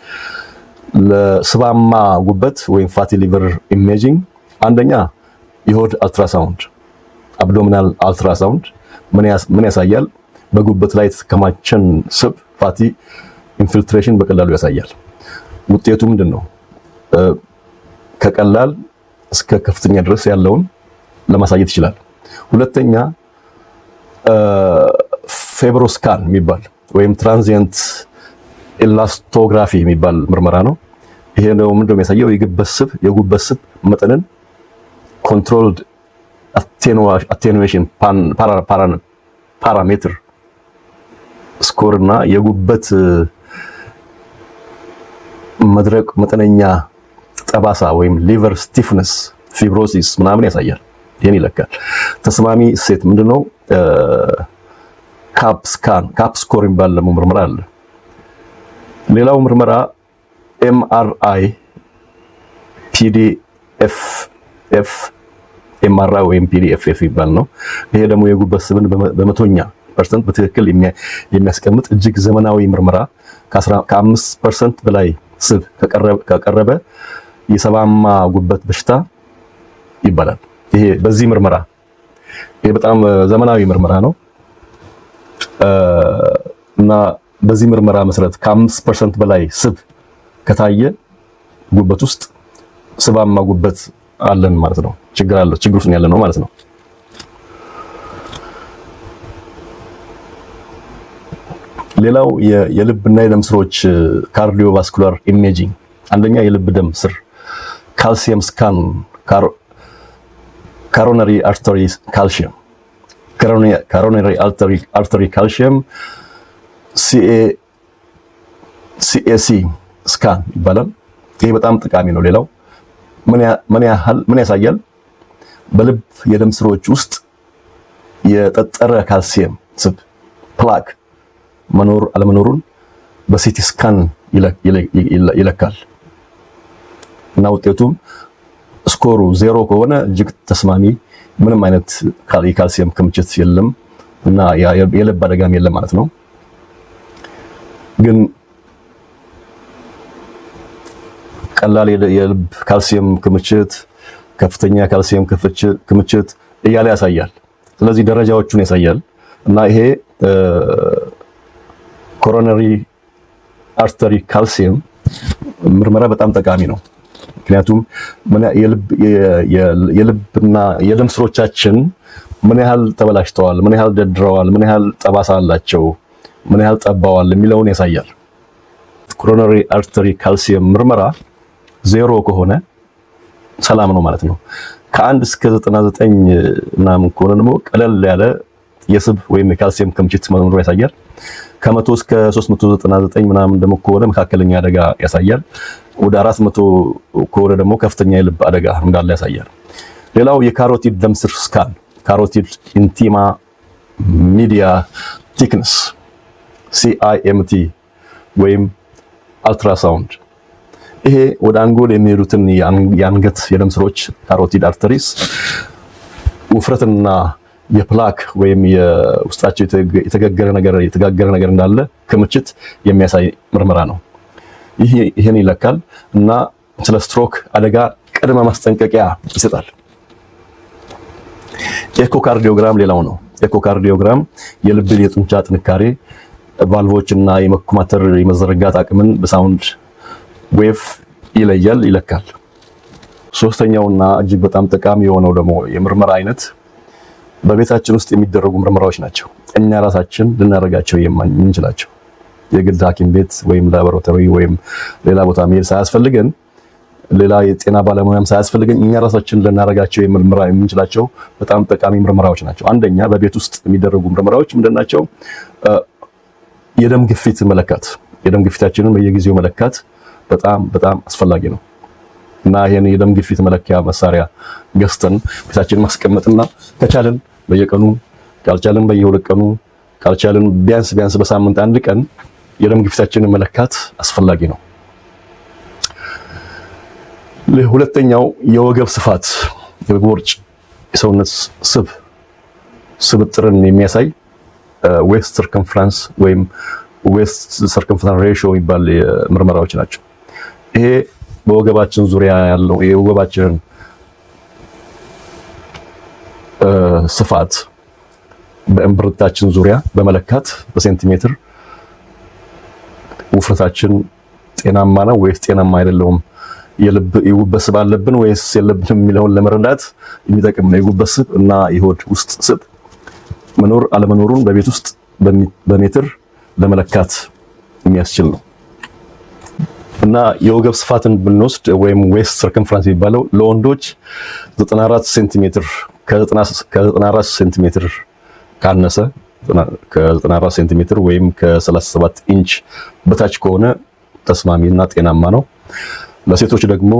ለስባማ ጉበት ወይም ፋቲ ሊቨር ኢሜጂንግ አንደኛ የሆድ አልትራሳውንድ አብዶሚናል አልትራሳውንድ ምን ያሳያል? በጉበት ላይ የተከማቸን ስብ ፋቲ ኢንፊልትሬሽን በቀላሉ ያሳያል። ውጤቱ ምንድነው? ከቀላል እስከ ከፍተኛ ድረስ ያለውን ለማሳየት ይችላል። ሁለተኛ ፌብሮስካን የሚባል ወይም ትራንዚየንት ኤላስቶግራፊ የሚባል ምርመራ ነው። ይሄ ነው ምንድነው የሚያሳየው? የጉበት ስብ መጠንን ኮንትሮልድ አቴኑዌሽን ፓራሜትር ስኮር እና የጉበት መድረቅ መጠነኛ ጠባሳ ወይም ሊቨር ስቲፍነስ ፊብሮሲስ ምናምን ያሳያል። ይሄን ይለካል። ተስማሚ እሴት ምንድነው? ካፕ ስኮር የሚባል ምርመራ አለ። ሌላው ምርመራ ኤምአርአይ ፒዲኤፍኤፍ ኤምአርአይ ወይም ፒዲኤፍኤፍ ይባል ነው። ይሄ ደግሞ የጉበት ስብን በ100% በትክክል የሚያስቀምጥ እጅግ ዘመናዊ ምርመራ ከ5% በላይ ስብ ከቀረበ የስባማ ጉበት በሽታ ይባላል። ይሄ በዚህ ምርመራ ይሄ በጣም ዘመናዊ ምርመራ ነው እና በዚህ ምርመራ መሰረት ከ5% በላይ ስብ ከታየ ጉበት ውስጥ ስባማ ጉበት አለን ማለት ነው። ችግር ውስጥ ያለ ነው ማለት ነው። ሌላው የልብና የደም ስሮች ካርዲዮቫስኩላር ኢሜጂንግ አንደኛ የልብ ደም ስር ካልሲየም ስካን ካሮነሪ አርተሪ ካልሲየም ሲኤሲ ስካን ይባላል። ይሄ በጣም ጠቃሚ ነው። ሌላው ምን ያሳያል? በልብ የደም ስሮች ውስጥ የጠጠረ ካልሲየም ስብ ፕላክ መኖር አለመኖሩን በሲቲ ስካን ይለካል እና ውጤቱም ስኮሩ 0 ከሆነ እጅግ ተስማሚ፣ ምንም አይነት የካልሲየም ክምችት የለም እና የልብ አደጋም የለም ማለት ነው። ግን ቀላል የልብ ካልሲየም ክምችት፣ ከፍተኛ ካልሲየም ክምችት እያለ ያሳያል። ስለዚህ ደረጃዎቹን ያሳያል እና ይሄ ኮሮነሪ አርተሪ ካልሲየም ምርመራ በጣም ጠቃሚ ነው። ምክንያቱም የልብና የደም ስሮቻችን ምን ያህል ተበላሽተዋል፣ ምን ያህል ደድረዋል፣ ምን ያህል ጠባሳ አላቸው፣ ምን ያህል ጠባዋል የሚለውን ያሳያል። ኮሮነሪ አርተሪ ካልሲየም ምርመራ 0 ከሆነ ሰላም ነው ማለት ነው። ከ1 እስከ 99 ምናምን ከሆነ ደግሞ ቀለል ያለ የስብ ወይም የካልሲየም ክምችት መኖሩ ያሳያል። ከ100 እስከ 399 ምናምን ደግሞ ከሆነ መካከለኛ አደጋ ያሳያል። ወደ 400 ከሆነ ደግሞ ከፍተኛ የልብ አደጋ እንዳለ ያሳያል። ሌላው የካሮቲድ ደም ስር ስካን ካሮቲድ ኢንቲማ ሚዲያ ቲክነስ CIMT ወይም አልትራሳውንድ ይሄ ወደ አንጎል የሚሄዱትን የአንገት የደም ስሮች ካሮቲድ አርተሪስ ውፍረትና የፕላክ ወይም የውስጣቸው የተጋገረ ነገር እንዳለ ክምችት የሚያሳይ ምርመራ ነው። ይሄን ይለካል እና ስለ ስትሮክ አደጋ ቅድመ ማስጠንቀቂያ ይሰጣል። ኤኮካርዲዮግራም ሌላው ነው። ኤኮካርዲዮግራም የልብን የጡንቻ ጥንካሬ፣ ቫልቮችና የመኮማተር የመዘረጋት አቅምን በሳውንድ ዌቭ ይለካል። ሶስተኛውና እጅግ በጣም ጠቃሚ የሆነው ደግሞ የምርመራ አይነት በቤታችን ውስጥ የሚደረጉ ምርመራዎች ናቸው። እኛ ራሳችን ልናደርጋቸው የምንችላቸው የግድ ሐኪም ቤት ወይም ላቦራቶሪ ወይም ሌላ ቦታ መሄድ ሳያስፈልገን ሌላ የጤና ባለሙያም ሳያስፈልገኝ እኛ ራሳችን ልናደርጋቸው የምንችላቸው በጣም ጠቃሚ ምርመራዎች ናቸው። አንደኛ በቤት ውስጥ የሚደረጉ ምርመራዎች ምንድናቸው? የደም ግፊት መለካት፣ የደም ግፊታችንን በየጊዜው መለካት በጣም አስፈላጊ ነው እና ይሄን የደም ግፊት መለኪያ መሳሪያ ገዝተን ቤታችንን ማስቀመጥና ከቻልን በየቀኑ ካልቻልን በየሁለት ቀኑ ካልቻልን ቢያንስ በሳምንት አንድ ቀን የደም ግፊታችንን መለካት አስፈላጊ ነው። ሁለተኛው የወገብ ስፋት፣ የቦርጭ የሰውነት ስብጥርን የሚያሳይ ዌስት ሰርከምፈረንስ ወይም ዌስት ሰርከምፈረንስ ሬሽዮ የሚባል ምርመራዎች ናቸው። ይሄ በወገባችን ዙሪያ ያለው የወገባችንን ስፋት በእምብርታችን ዙሪያ በመለካት በሴንቲሜትር ውፍረታችን ጤናማ ነው ወይስ ጤናማ አይደለም፣ የጉበት ስብ አለብን ወይስ የለብንም የሚለውን ለመረዳት የሚጠቅም ነው። የጉበት ስብ እና የሆድ ውስጥ ስብ መኖር አለመኖሩን በቤት ውስጥ በሜትር ለመለካት የሚያስችል ነው እና የወገብ ስፋትን ብንወስድ ወይም ዌስት ሰርከምፈረንስ የሚባለው ለወንዶች 94 ሴንቲሜትር ከ94 ሴንቲሜትር ካነሰ ከ94 ሴንቲሜትር ወይም ከ37 ኢንች በታች ከሆነ ተስማሚና ጤናማ ነው። ለሴቶች ደግሞ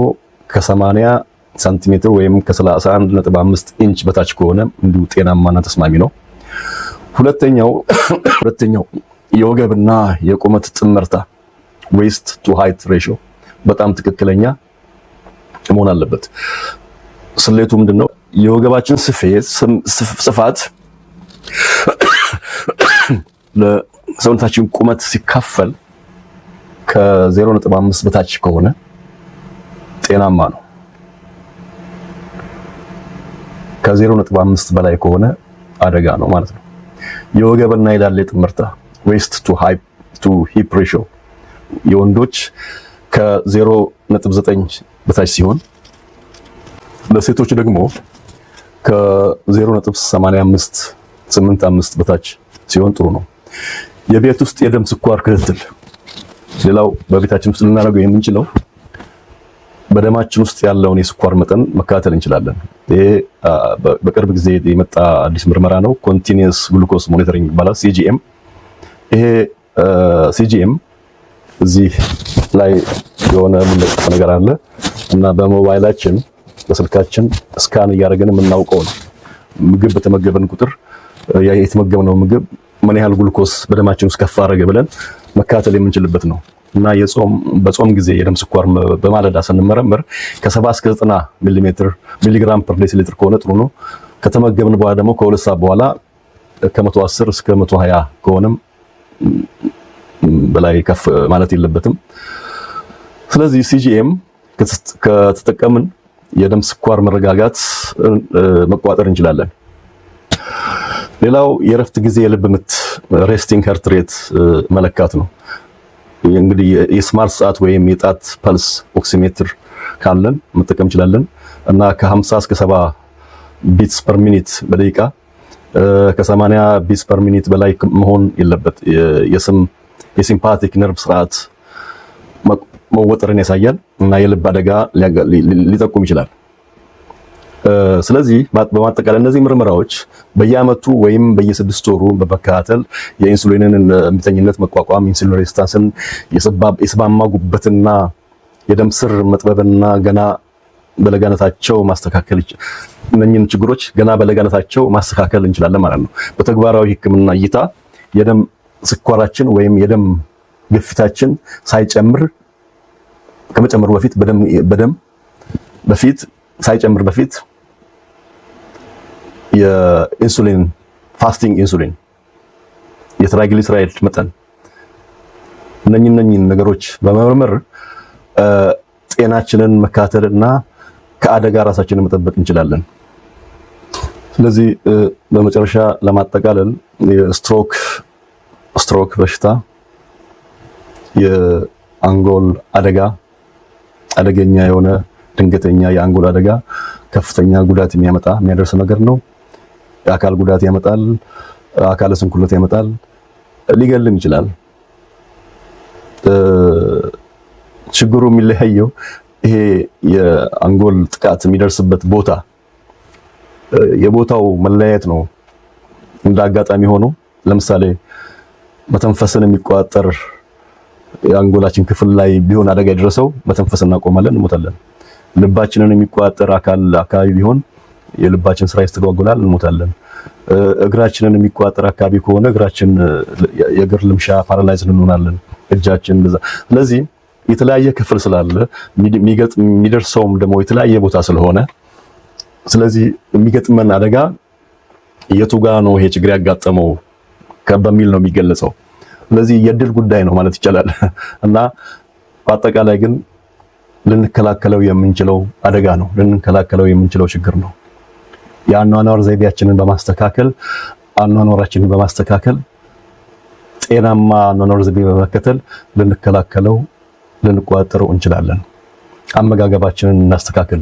ከ80 ሴንቲሜትር ወይም ከ31.5 ኢንች በታች ከሆነ እንዲሁ ጤናማና ተስማሚ ነው። ሁለተኛው የወገብና የቁመት ጥምርታ ዌስት ቱ ሃይት ሬሽዮ በጣም ትክክለኛ መሆን አለበት። ስሌቱ ምንድነው? የወገባችን ስፋት ለሰውነታችን ቁመት ሲካፈል ከ0.5 በታች ከሆነ ጤናማ ነው። ከ0.5 በላይ ከሆነ አደጋ ነው ማለት ነው። የወገብና የዳሌ ጥምርታ ዌስት ቱ ሂፕ ሬሽዮ የወንዶች ከ0.9 በታች ሲሆን ለሴቶች ደግሞ ከ0.85 በታች ሲሆን ጥሩ ነው። የቤት ውስጥ የደም ስኳር ክትትል ሌላው በቤታችን ውስጥ ልናደርገው የምንችለው በደማችን ውስጥ ያለውን የስኳር መጠን መከታተል እንችላለን። ይሄ በቅርብ ጊዜ የመጣ አዲስ ምርመራ ነው። ኮንቲኒየስ ግሉኮስ ሞኒተሪንግ ይባላል፣ ሲጂኤም። ይሄ ሲጂኤም እዚህ ላይ የሆነ የሚለጠፍ ነገር አለ እና በሞባይላችን በስልካችን ስካን እያደረግን የምናውቀው ነው። ምግብ በተመገበን ቁጥር የተመገብነው ምግብ ምን ያህል ግሉኮስ በደማችን ውስጥ ከፍ አደረገ ብለን መከታተል የምንችልበት ነው እና በጾም ጊዜ የደም ስኳር በማለዳ ስንመረምር ከ70 እስከ 90 ሚሊግራም ፐር ዴሲሊትር ከሆነ ጥሩ ነው። ከተመገብን በኋላ ደግሞ ከሁለት ሰዓት በኋላ ከ110 እስከ 120 ከሆነም በላይ ከፍ ማለት የለበትም። ስለዚህ ሲጂኤም ከተጠቀምን የደም ስኳር መረጋጋት መቋጠር እንችላለን። ሌላው የረፍት ጊዜ የልብ ምት ሬስቲንግ ሄርት ሬት መለካት ነው። እንግዲህ የስማርት ሰዓት ወይም የጣት ፐልስ ኦክሲሜትር ካለን መጠቀም እንችላለን እና ከ50 እስከ 70 ቢትስ ፐር ሚኒት በደቂቃ ከ80 ቢትስ ፐር ሚኒት በላይ መሆን የለበት። የሲምፓቲክ ነርቭ ስርዓት መወጠርን ያሳያል እና የልብ አደጋ ሊጠቁም ይችላል። ስለዚህ በማጠቃለል እነዚህ ምርመራዎች በየአመቱ ወይም በየ6 ወሩ በመከታተል የኢንሱሊንን እምቢተኝነት መቋቋም፣ ኢንሱሊን ሬዚስታንስን፣ የስባማ ጉበትና የደም ስር መጥበብና ገና በለጋነታቸው ማስተካከል እነኚህን ችግሮች ገና በለጋነታቸው ማስተካከል እንችላለን ማለት ነው። በተግባራዊ ሕክምና እይታ የደም ስኳራችን ወይም የደም ግፊታችን ሳይጨምር ከመጨመሩ በፊት የኢንሱሊን ፋስቲንግ ኢንሱሊን የትራይግሊሰራይድ መጠን እነኚህን ነገሮች በመመርመር ጤናችንን መከታተልና ከአደጋ ራሳችንን መጠበቅ እንችላለን። ስለዚህ በመጨረሻ ለማጠቃለል የስትሮክ በሽታ የአንጎል አደገኛ የሆነ ድንገተኛ የአንጎል አደጋ ከፍተኛ ጉዳት የሚያደርስ ነገር ነው። የአካል ጉዳት ያመጣል፣ አካለ ስንኩለት ያመጣል፣ ሊገልም ይችላል። ችግሩ የሚለያየው ይሄ የአንጎል ጥቃት የሚደርስበት ቦታ የቦታው መለያየት ነው። እንደ አጋጣሚ ሆኖ ለምሳሌ መተንፈስን የሚቆጣጠር የአንጎላችን ክፍል ላይ ቢሆን አደጋ የደረሰው መተንፈስ እናቆማለን፣ እንሞታለን። ልባችንን የሚቆጣጠር አካባቢ ቢሆን የልባችን ስራ ይስተጓጎላል፣ እንሞታለን። እግራችንን የሚቆጣጠር አካባቢ ከሆነ እግራችን የእግር ልምሻ ፓራላይዝ እንሆናለን፣ እጃችን እንደዛ። ስለዚህ የተለያየ ክፍል ስላለ የሚደርሰውም ደግሞ የተለያየ ቦታ ስለሆነ ስለዚህ የሚገጥመን አደጋ የቱ ጋር ነው ይሄ ችግር ያጋጠመው በሚል ነው የሚገለጸው። ስለዚህ የድል ጉዳይ ነው ማለት ይቻላል። እና በአጠቃላይ ግን ልንከላከለው የምንችለው አደጋ ነው፣ ልንከላከለው የምንችለው ችግር ነው። የአኗኗር ዘይቤያችንን በማስተካከል አኗኗራችንን በማስተካከል ጤናማ አኗኗር ዘይቤ በመከተል ልንከላከለው ልንቆጣጠረው እንችላለን። አመጋገባችንን እናስተካክል።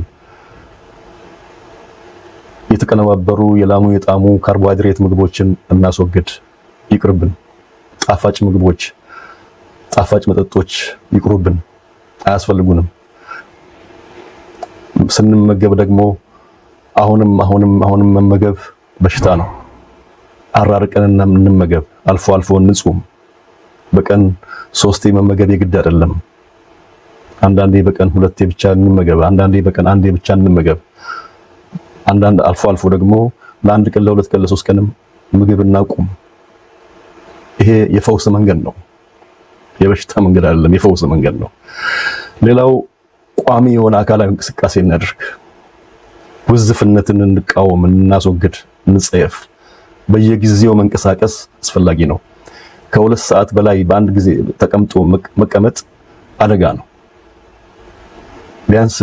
የተቀነባበሩ የላሙ የጣሙ ካርቦሃይድሬት ምግቦችን እናስወግድ፣ ይቅርብን። ጣፋጭ ምግቦች፣ ጣፋጭ መጠጦች ይቅሩብን፣ አያስፈልጉንም። ስንመገብ ደግሞ አሁንም መመገብ በሽታ ነው። አራርቀን እንመገብ። አልፎ አልፎ እንጹም። በቀን 3 መመገብ የግድ አይደለም። አንዳንዴ በቀን 2 ብቻ እንመገብ። አንዳንዴ በቀን 1 ብቻ እንመገብ። አንዳንድ አልፎ አልፎ ደግሞ ለ1 ቀን ለ2 ቀን ለ3 ቀንም ምግብ እናቁም። ይሄ የፈውስ መንገድ ነው፣ የበሽታ መንገድ አይደለም፣ የፈውስ መንገድ ነው። ሌላው ቋሚ የሆነ አካላዊ እንቅስቃሴ እናድርግ። ውዝፍነትን እንቃወም፣ እናስወግድ፣ እንጸየፍ። በየጊዜው መንቀሳቀስ አስፈላጊ ነው። ከ2 ሰዓት በላይ በአንድ ጊዜ ተቀምጦ መቀመጥ አደጋ ነው። ቢያንስ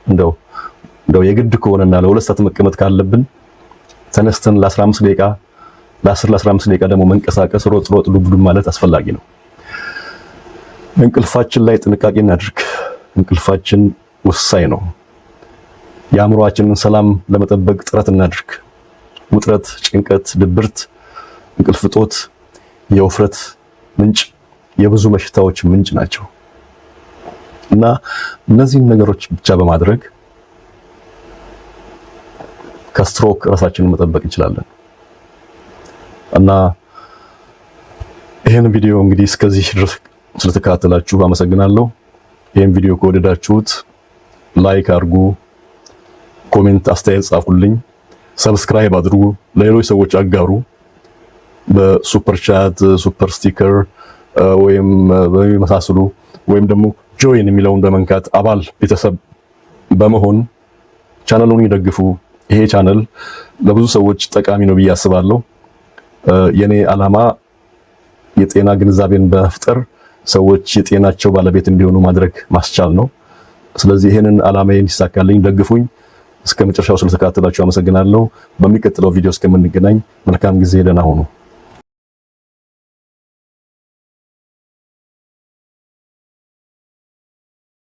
እንደው የግድ ከሆነና ለ2 ሰዓት መቀመጥ ካለብን ተነስተን ለ15 ደቂቃ ለ15 ደቂቃ ደግሞ መንቀሳቀስ፣ ሮጥ ዱብ ማለት አስፈላጊ ነው። እንቅልፋችን ላይ ጥንቃቄ እናድርግ። እንቅልፋችን ወሳኝ ነው። የአእምሮአችንን ሰላም ለመጠበቅ ጥረት እናድርግ። ውጥረት፣ ጭንቀት፣ ድብርት፣ እንቅልፍ እጦት የውፍረት ምንጭ፣ የብዙ በሽታዎች ምንጭ ናቸው እና እነዚህን ነገሮች ብቻ በማድረግ ከስትሮክ ራሳችንን መጠበቅ እንችላለን። እና ይሄን ቪዲዮ እንግዲህ እስከዚህ ድረስ ስለተከታተላችሁ አመሰግናለሁ። ይሄን ቪዲዮ ከወደዳችሁት ላይክ አድርጉ፣ ኮሜንት አስተያየት ጻፉልኝ፣ ሰብስክራይብ አድርጉ፣ ለሌሎች ሰዎች አጋሩ። በሱፐር ቻት፣ ሱፐር ስቲከር ወይም በመሳሰሉ ወይም ደግሞ ጆይን የሚለውን በመንካት አባል ቤተሰብ በመሆን ቻናሉን ይደግፉ። ይሄ ቻናል ለብዙ ሰዎች ጠቃሚ ነው ብዬ አስባለሁ። የኔ ዓላማ የጤና ግንዛቤን በመፍጠር ሰዎች የጤናቸው ባለቤት እንዲሆኑ ማድረግ ማስቻል ነው። ስለዚህ ይሄንን ዓላማዬን እንዲሳካልኝ ደግፉኝ። እስከ መጨረሻው ስለተከታተላችሁ አመሰግናለሁ። በሚቀጥለው ቪዲዮ እስከምንገናኝ መልካም ጊዜ፣ ደህና ሁኑ።